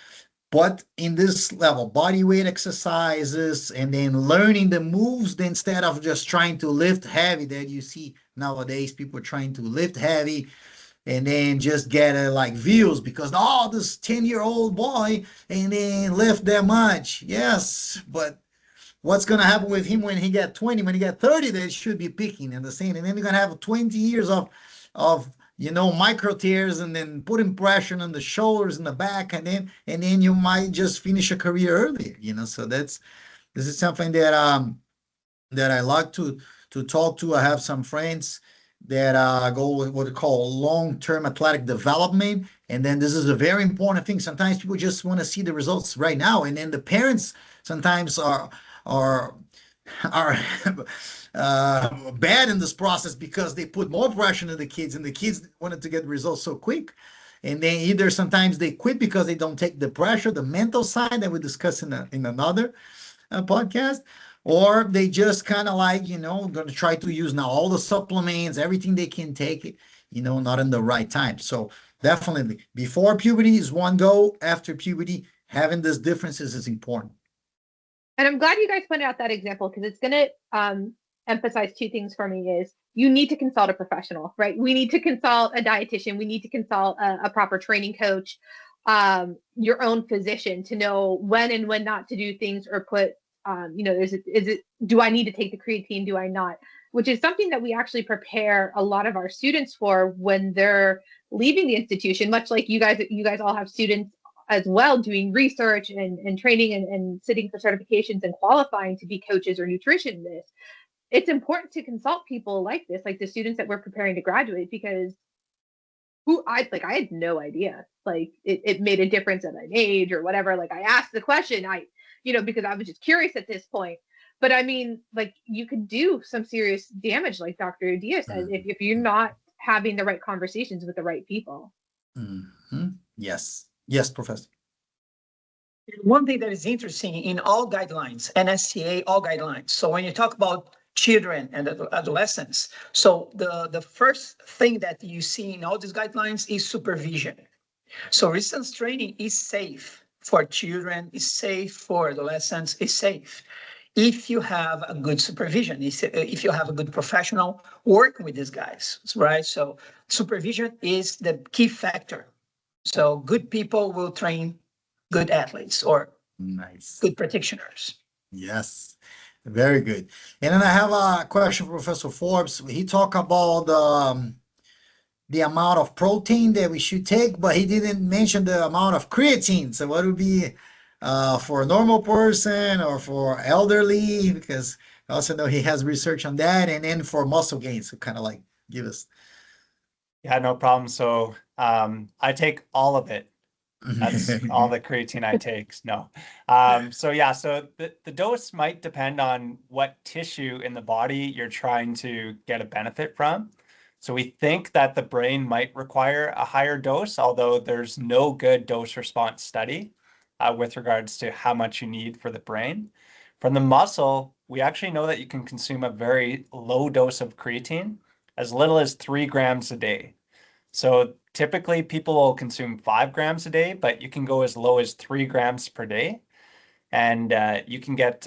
Speaker 3: But in this level, body weight exercises, and then learning the moves instead of just trying to lift heavy that you see nowadays, people trying to lift heavy and then just get like views because, this 10-year-old boy and then lift that much. Yes, but what's going to happen with him when he get 20, when he get 30, that should be peaking and the same. And then you're going to have 20 years of micro tears, and then putting pressure on the shoulders and the back, and then you might just finish a career earlier. So this is something that I like to talk to. I have some friends that go with what we call long-term athletic development, and then this is a very important thing. Sometimes people just want to see the results right now, and then the parents sometimes are bad in this process because they put more pressure on the kids, and the kids wanted to get results so quick. And then either sometimes they quit because they don't take the pressure, the mental side that we discussed in another podcast, or they just kind of like, going to try to use now all the supplements, everything they can take, not in the right time. So definitely before puberty is one goal, after puberty, having these differences is important.
Speaker 2: And I'm glad you guys pointed out that example, because it's going to emphasize two things for me. Is you need to consult a professional, right? We need to consult a dietitian. We need to consult a proper training coach, your own physician, to know when and when not to do things, or put, do I need to take the creatine? Do I not? Which is something that we actually prepare a lot of our students for when they're leaving the institution, much like you guys all have students as well doing research and training and sitting for certifications and qualifying to be coaches or nutritionists. It's important to consult people like this, like the students that we're preparing to graduate, because I had no idea. Like it made a difference at an age or whatever. Like I asked the question, because I was just curious at this point. But I mean, like you could do some serious damage, like Dr. Dias says, if you're not having the right conversations with the right people.
Speaker 3: Mm-hmm. Yes, Professor.
Speaker 5: One thing that is interesting in all guidelines, NSCA, all guidelines. So when you talk about children and adolescents, so the first thing that you see in all these guidelines is supervision. So resistance training is safe for children, is safe for adolescents, is safe if you have a good supervision, if you have a good professional working with these guys, right? So supervision is the key factor. So good people will train good athletes or good practitioners.
Speaker 3: Yes, very good. And then I have a question for Professor Forbes. He talked about the amount of protein that we should take, but he didn't mention the amount of creatine. So what would be for a normal person or for elderly? Because I also know he has research on that. And then for muscle gain, so kind of like give us.
Speaker 4: Yeah, no problem. So I take all of it. That's all the creatine I take. No. So the dose might depend on what tissue in the body you're trying to get a benefit from. So we think that the brain might require a higher dose, although there's no good dose response study with regards to how much you need for the brain. From the muscle, we actually know that you can consume a very low dose of creatine, as little as 3 grams a day. So typically people will consume 5 grams a day, but you can go as low as 3 grams per day. And you can get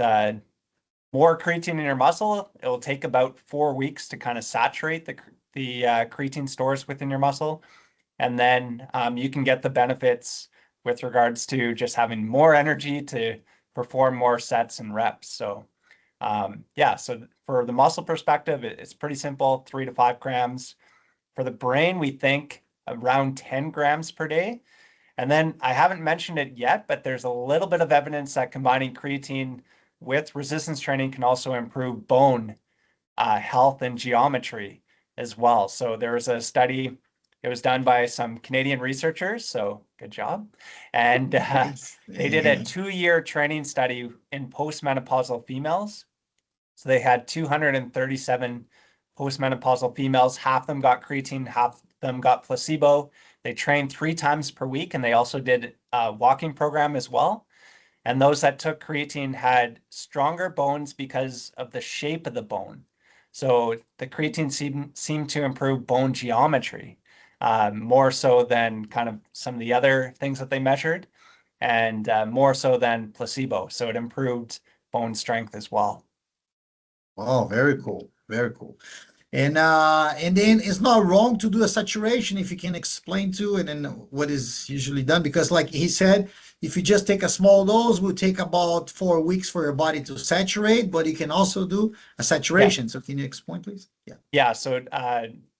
Speaker 4: more creatine in your muscle. It will take about 4 weeks to kind of saturate the creatine stores within your muscle. And then you can get the benefits with regards to just having more energy to perform more sets and reps. So so for the muscle perspective, it's pretty simple, 3 to 5 grams. For the brain, we think around 10 grams per day. And then I haven't mentioned it yet, but there's a little bit of evidence that combining creatine with resistance training can also improve bone health and geometry as well. So there was a study, it was done by some Canadian researchers, so good job. And they did a 2-year training study in postmenopausal females. So they had 237 postmenopausal females, half them got creatine, half them got placebo. They trained 3 times per week, and they also did a walking program as well. And those that took creatine had stronger bones because of the shape of the bone. So the creatine seemed to improve bone geometry more so than kind of some of the other things that they measured, and more so than placebo. So it improved bone strength as well.
Speaker 3: Oh, very cool. Very cool. And then it's not wrong to do a saturation, if you can explain to, and then what is usually done, because like he said, if you just take a small dose, it will take about 4 weeks for your body to saturate, but you can also do a saturation. So can you explain, please?
Speaker 4: Yeah. So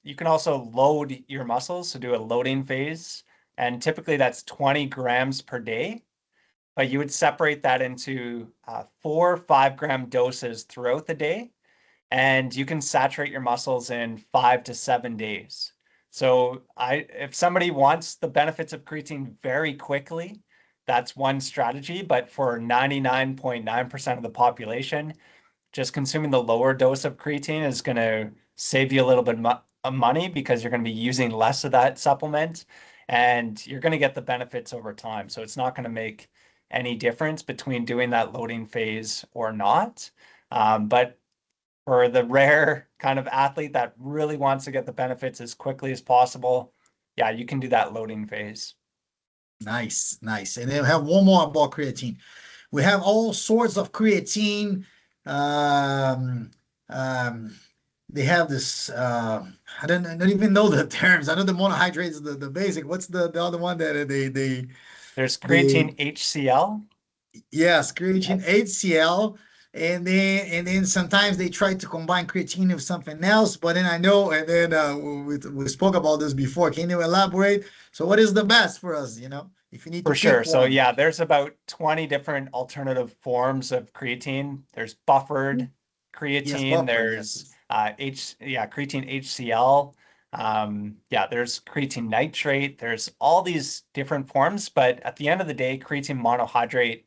Speaker 4: you can also load your muscles, so do a loading phase, and typically that's 20 grams per day. But you would separate that into 4 5-gram doses throughout the day. And you can saturate your muscles in 5 to 7 days. So if somebody wants the benefits of creatine very quickly, that's one strategy. But for 99.9% of the population, just consuming the lower dose of creatine is going to save you a little bit of money, because you're going to be using less of that supplement, and you're going to get the benefits over time. So it's not going to make any difference between doing that loading phase or not. But for the rare kind of athlete that really wants to get the benefits as quickly as possible, yeah, you can do that loading phase.
Speaker 3: Nice, nice. And then we have one more about creatine. We have all sorts of creatine. Um, um, they have this. I don't even know the terms. I know the monohydrate is the basic. What's the other one that
Speaker 4: There's
Speaker 3: they
Speaker 4: creatine HCl.
Speaker 3: yes, creatine
Speaker 4: Yep.
Speaker 3: HCl. And then sometimes they try to combine creatine with something else. But then I know, and then we spoke about this before. Can you elaborate? So what is the best for us? If you need to
Speaker 4: For
Speaker 3: pick
Speaker 4: sure. So
Speaker 3: one.
Speaker 4: yeah, there's about 20 different alternative forms of creatine. There's buffered
Speaker 3: Yes,
Speaker 4: creatine,
Speaker 3: buffer.
Speaker 4: there's
Speaker 3: Yes.
Speaker 4: creatine HCl. There's creatine nitrate. There's all these different forms, but at the end of the day, creatine monohydrate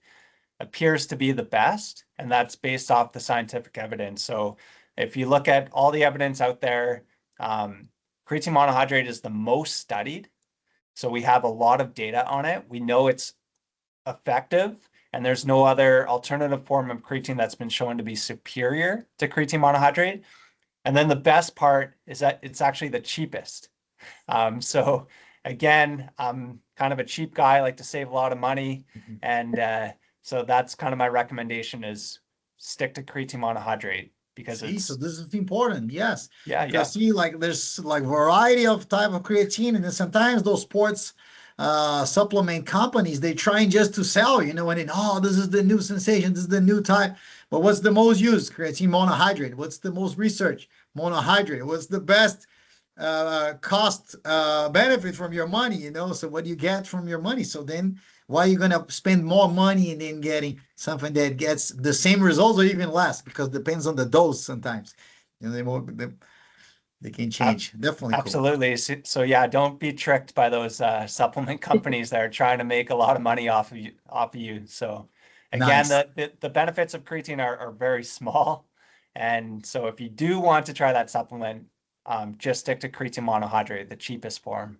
Speaker 4: appears to be the best, and that's based off the scientific evidence. So if you look at all the evidence out there, creatine monohydrate is the most studied. So we have a lot of data on it. We know it's effective, and there's no other alternative form of creatine that's been shown to be superior to creatine monohydrate. And then the best part is that it's actually the cheapest. So again, I'm kind of a cheap guy. I like to save a lot of money. And so that's kind of my recommendation is stick to creatine monohydrate because
Speaker 3: See, so
Speaker 4: it's,
Speaker 3: this is important. Yes.
Speaker 4: yeah.
Speaker 3: Because see, like there's like variety of type of creatine, and then sometimes those sports supplement companies, they trying just to sell, and then, oh, this is the new sensation, this is the new type. But what's the most used? Creatine monohydrate. What's the most research? Monohydrate. What's the best cost benefit from your money? So what do you get from your money? So then why are you gonna spend more money and then getting something that gets the same results or even less? Because it depends on the dose sometimes. They can change. Definitely cool.
Speaker 4: Absolutely. So yeah, don't be tricked by those supplement companies that are trying to make a lot of money off of you. So again,
Speaker 3: Nice.
Speaker 4: the benefits of creatine are very small. And so if you do want to try that supplement, just stick to creatine monohydrate, the cheapest form.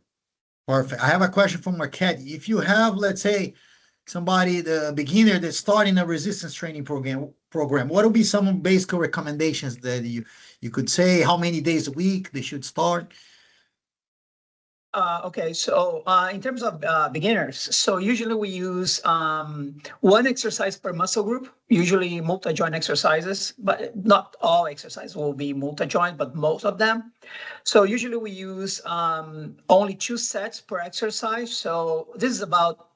Speaker 3: Perfect. I have a question from Marchetti. If you have, let's say, somebody, the beginner that's starting a resistance training program, what would be some basic recommendations that you could say? How many days a week they should start?
Speaker 5: Okay, so in terms of beginners, so usually we use one exercise per muscle group, usually multi-joint exercises, but not all exercises will be multi-joint, but most of them. So usually we use only 2 sets per exercise. So this is about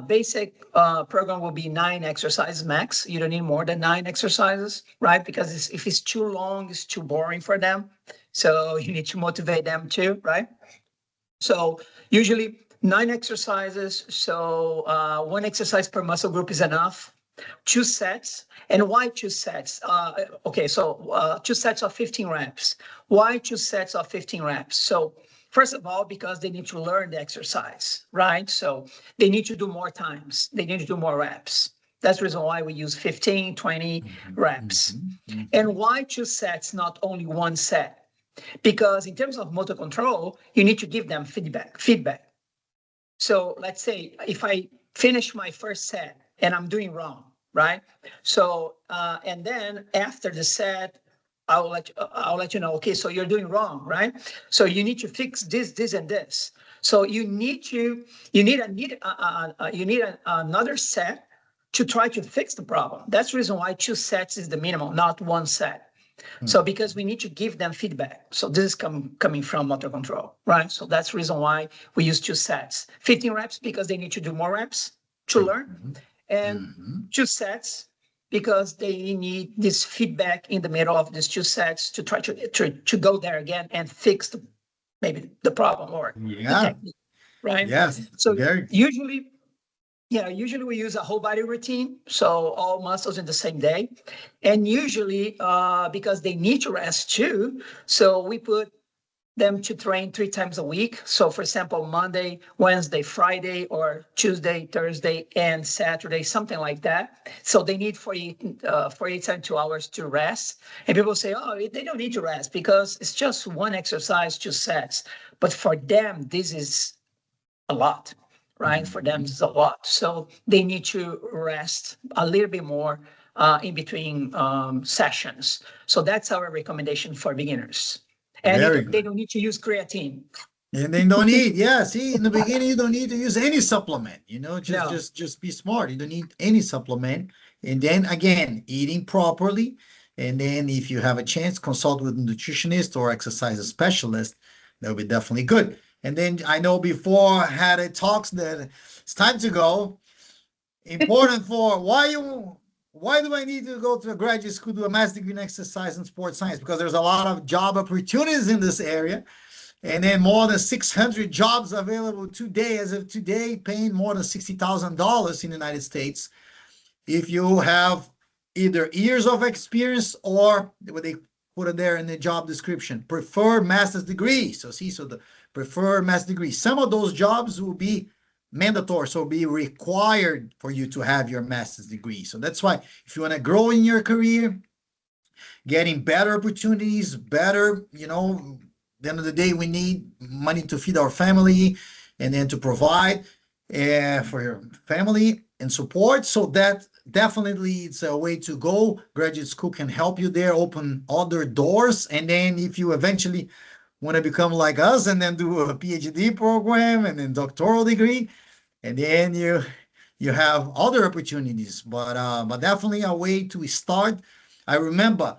Speaker 5: basic program will be 9 exercises max. You don't need more than 9 exercises, right? Because if it's too long, it's too boring for them. So you need to motivate them too, right? So usually 9 exercises. So 1 exercise per muscle group is enough. 2 sets. And why 2 sets? Okay, so 2 sets of 15 reps. Why 2 sets of 15 reps? So first of all, because they need to learn the exercise, right? So they need to do more times. They need to do more reps. That's the reason why we use 15, 20 reps. And why 2 sets, not only 1 set? Because in terms of motor control, you need to give them feedback. So let's say if I finish my first set and I'm doing wrong, right? So, and then after the set, I'll let you know, okay, so you're doing wrong, right? So you need to fix this, and this. So you need another set to try to fix the problem. That's the reason why 2 sets is the minimum, not 1 set. So because we need to give them feedback. So this is coming from motor control, right? So that's the reason why we use 2 sets. 15 reps because they need to do more reps to learn, and 2 sets because they need this feedback in the middle of these 2 sets to try to go there again and fix maybe the problem or the technique, right?
Speaker 3: Yes.
Speaker 5: So usually we use a whole body routine, so all muscles in the same day. And usually, because they need to rest too, so we put them to train 3 times a week. So for example, Monday, Wednesday, Friday, or Tuesday, Thursday, and Saturday, something like that. So they need 72 hours to rest. And people say, oh, they don't need to rest because it's just 1 exercise, 2 sets. But for them, this is a lot. Right? For them, it's a lot. So they need to rest a little bit more in between sessions. So that's our recommendation for beginners. And they don't need to use creatine.
Speaker 3: And then don't need, yeah. See, in the beginning, you don't need to use any supplement. Just
Speaker 5: No.
Speaker 3: just be smart. You don't need any supplement. And then again, eating properly. And then if you have a chance, consult with a nutritionist or exercise specialist. That would be definitely good. And then I know before I had a talks that it's time to go. Important for why do I need to go to a graduate school to do a master's degree in exercise and sports science? Because there's a lot of job opportunities in this area. And then more than 600 jobs available today, as of today, paying more than $60,000 in the United States. If you have either years of experience or what they put it there in the job description, preferred master's degree. So the preferred master's degree. Some of those jobs will be mandatory, so be required for you to have your master's degree. So that's why if you want to grow in your career, getting better opportunities, better, at the end of the day, we need money to feed our family and then to provide for your family and support. So that definitely it's a way to go. Graduate school can help you there, open other doors. And then if you eventually want to become like us and then do a PhD program and then doctoral degree, and then you have other opportunities. But definitely a way to start. I remember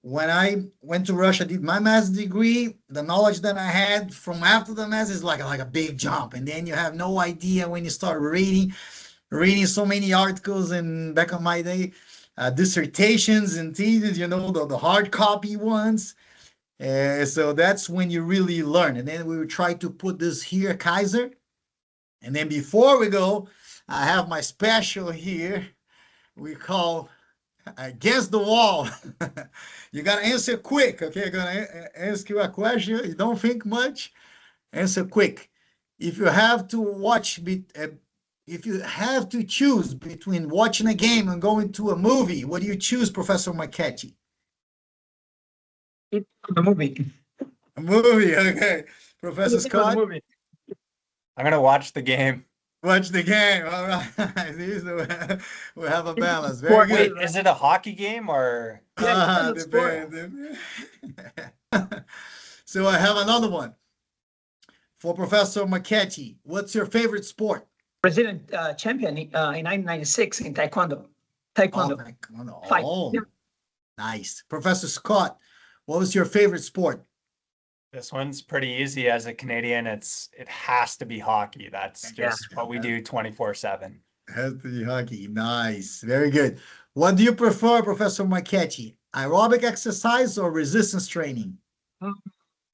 Speaker 3: when I went to Russia, did my master's degree, the knowledge that I had from after the master's is like a big jump. And then you have no idea when you start reading so many articles. And back in my day, dissertations and theses, the hard copy ones. So that's when you really learn. And then we will try to put this here, Keiser. And then before we go, I have my special here. We call Against the Wall. You got to answer quick, okay? I'm going to ask you a question. You don't think much. Answer quick. If you have to choose between watching a game and going to a movie, what do you choose, Professor Marchetti?
Speaker 5: The movie.
Speaker 3: A movie, okay. Professor Scott?
Speaker 5: Movie.
Speaker 4: I'm going to watch the game.
Speaker 3: Watch the game. All right. We have a balance. Very good.
Speaker 4: Wait, is it a hockey game or?
Speaker 3: Depends. So I have another one for Professor Marchetti. What's your favorite sport?
Speaker 5: Brazilian champion in 1996 in Taekwondo.
Speaker 3: Taekwondo.
Speaker 5: Fight.
Speaker 3: Oh, nice. Professor Scott, what was your favorite sport?
Speaker 4: This one's pretty easy. As a Canadian, it has to be hockey. That's just what we do 24/7.
Speaker 3: Has to be hockey. Nice. Very good. What do you prefer, Professor Marchetti? Aerobic exercise or resistance training?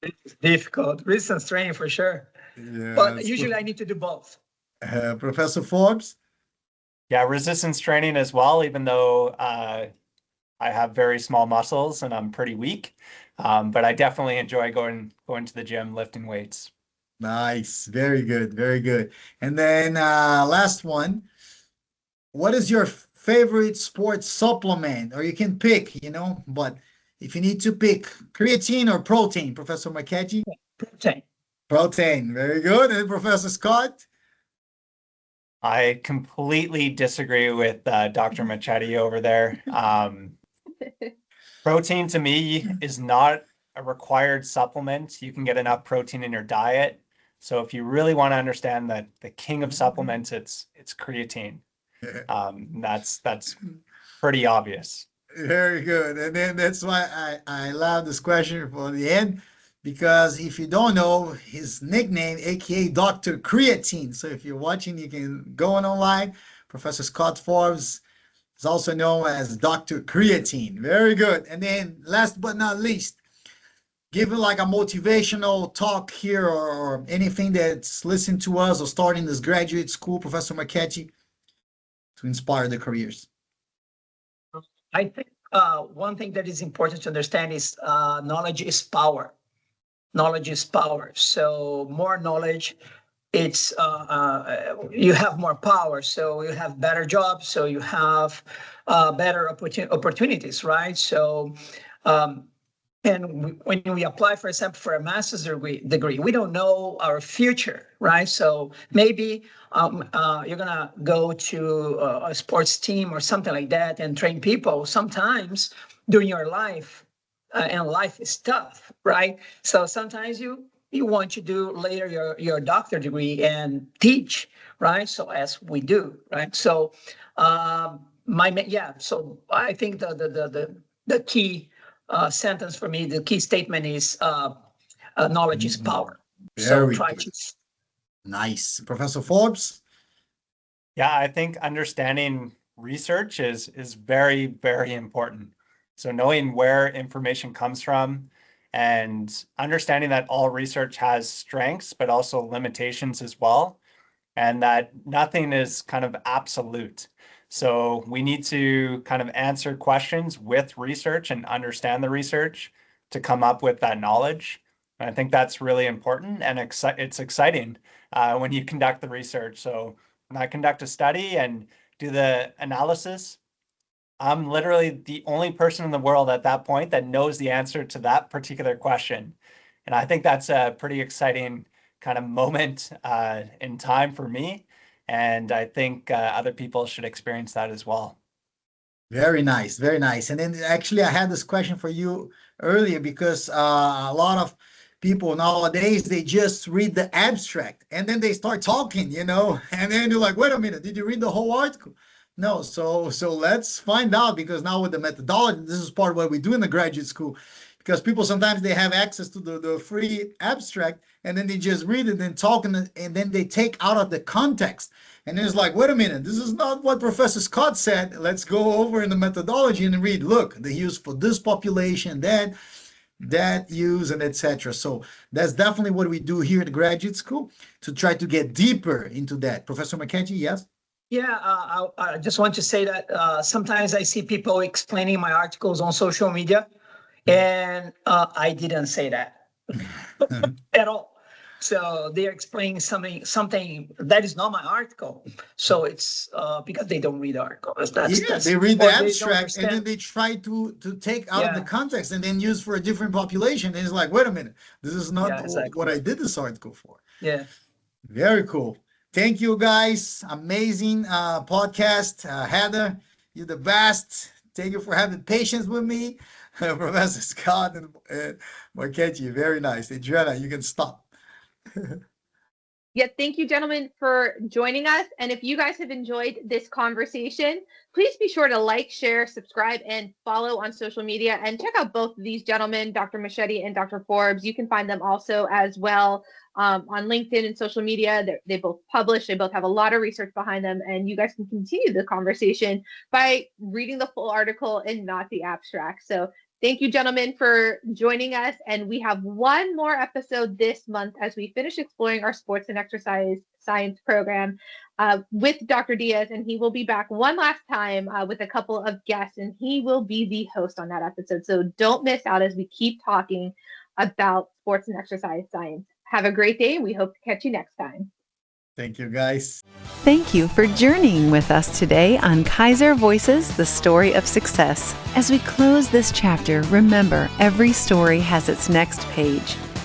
Speaker 5: It's difficult. Resistance training for sure.
Speaker 3: Yeah,
Speaker 5: but usually I need to do both.
Speaker 3: Professor Forbes?
Speaker 4: Yeah, resistance training as well, even though I have very small muscles and I'm pretty weak. But I definitely enjoy going to the gym, lifting weights.
Speaker 3: Nice. Very good. Very good. And then last one. What is your favorite sports supplement? Or you can pick, but if you need to pick creatine or protein, Professor Marchetti?
Speaker 5: Protein.
Speaker 3: Protein. Very good. And Professor Scott?
Speaker 4: I completely disagree with Dr. Marchetti over there. Protein to me is not a required supplement. You can get enough protein in your diet. So if you really want to understand that the king of supplements, it's creatine. That's pretty obvious.
Speaker 3: Very good. And then that's why I allowed this question for the end, because if you don't know his nickname, aka Dr. Creatine. So if you're watching, you can go online. Professor Scott Forbes is also known as Dr. Creatine. Very good. And then last but not least, give like a motivational talk here or anything that's listening to us or starting this graduate school, Professor Marchetti, to inspire the careers.
Speaker 5: I think one thing that is important to understand is knowledge is power. Knowledge is power. So more knowledge, it's you have more power. So you have better jobs. So you have better opportunities, right? So and when we apply, for example, for a master's degree, we don't know our future, right? So maybe you're gonna go to a sports team or something like that and train people. Sometimes during your life, and life is tough, right? So sometimes you you want to do later your doctor degree and teach, right? So as we do, right? So so I think the key sentence for me, the key statement is knowledge is power.
Speaker 3: Very
Speaker 5: so try
Speaker 3: good.
Speaker 5: to
Speaker 3: Nice. Professor Forbes?
Speaker 4: Yeah, I think understanding research is very, very important. So knowing where information comes from and understanding that all research has strengths, but also limitations as well, and that nothing is kind of absolute. So we need to kind of answer questions with research and understand the research to come up with that knowledge. And I think that's really important, and it's exciting when you conduct the research. So when I conduct a study and do the analysis, I'm literally the only person in the world at that point that knows the answer to that particular question. And I think that's a pretty exciting kind of moment in time for me. And I think other people should experience that as well.
Speaker 3: Very nice, very nice. And then actually, I had this question for you earlier because a lot of people nowadays, they just read the abstract and then they start talking, and then you're like, wait a minute, did you read the whole article? No, so let's find out, because now with the methodology, this is part of what we do in the graduate school, because people sometimes they have access to the free abstract and then they just read it and talk and then they take out of the context. And it's like, wait a minute, this is not what Professor Scott said. Let's go over in the methodology and read, look, they use for this population, that use, and etc. So that's definitely what we do here at the graduate school to try to get deeper into that. Professor Marchetti, yes?
Speaker 5: Yeah, I just want to say that sometimes I see people explaining my articles on social media, and I didn't say that at all. So they're explaining something that is not my article. So it's because they don't read the article.
Speaker 3: They read the abstract and then they try to take out of the context and then use for a different population. And it's like, wait a minute, this is not what I did this article for.
Speaker 5: Yeah.
Speaker 3: Very cool. Thank you, guys. Amazing podcast. Heather, you're the best. Thank you for having patience with me. Professor Scott and Marchetti, very nice. Adriana, you can stop.
Speaker 2: Yeah, thank you, gentlemen, for joining us. And if you guys have enjoyed this conversation, please be sure to like, share, subscribe, and follow on social media. And check out both of these gentlemen, Dr. Marchetti and Dr. Forbes. You can find them also as well on LinkedIn and social media. They both publish. They both have a lot of research behind them. And you guys can continue the conversation by reading the full article and not the abstract. So thank you, gentlemen, for joining us. And we have one more episode this month as we finish exploring our sports and exercise science program with Dr. Dias. And he will be back one last time with a couple of guests, and he will be the host on that episode. So don't miss out as we keep talking about sports and exercise science. Have a great day. We hope to catch you next time.
Speaker 3: Thank you, guys.
Speaker 1: Thank you for journeying with us today on Keiser Voices, the story of success. As we close this chapter, remember, every story has its next page.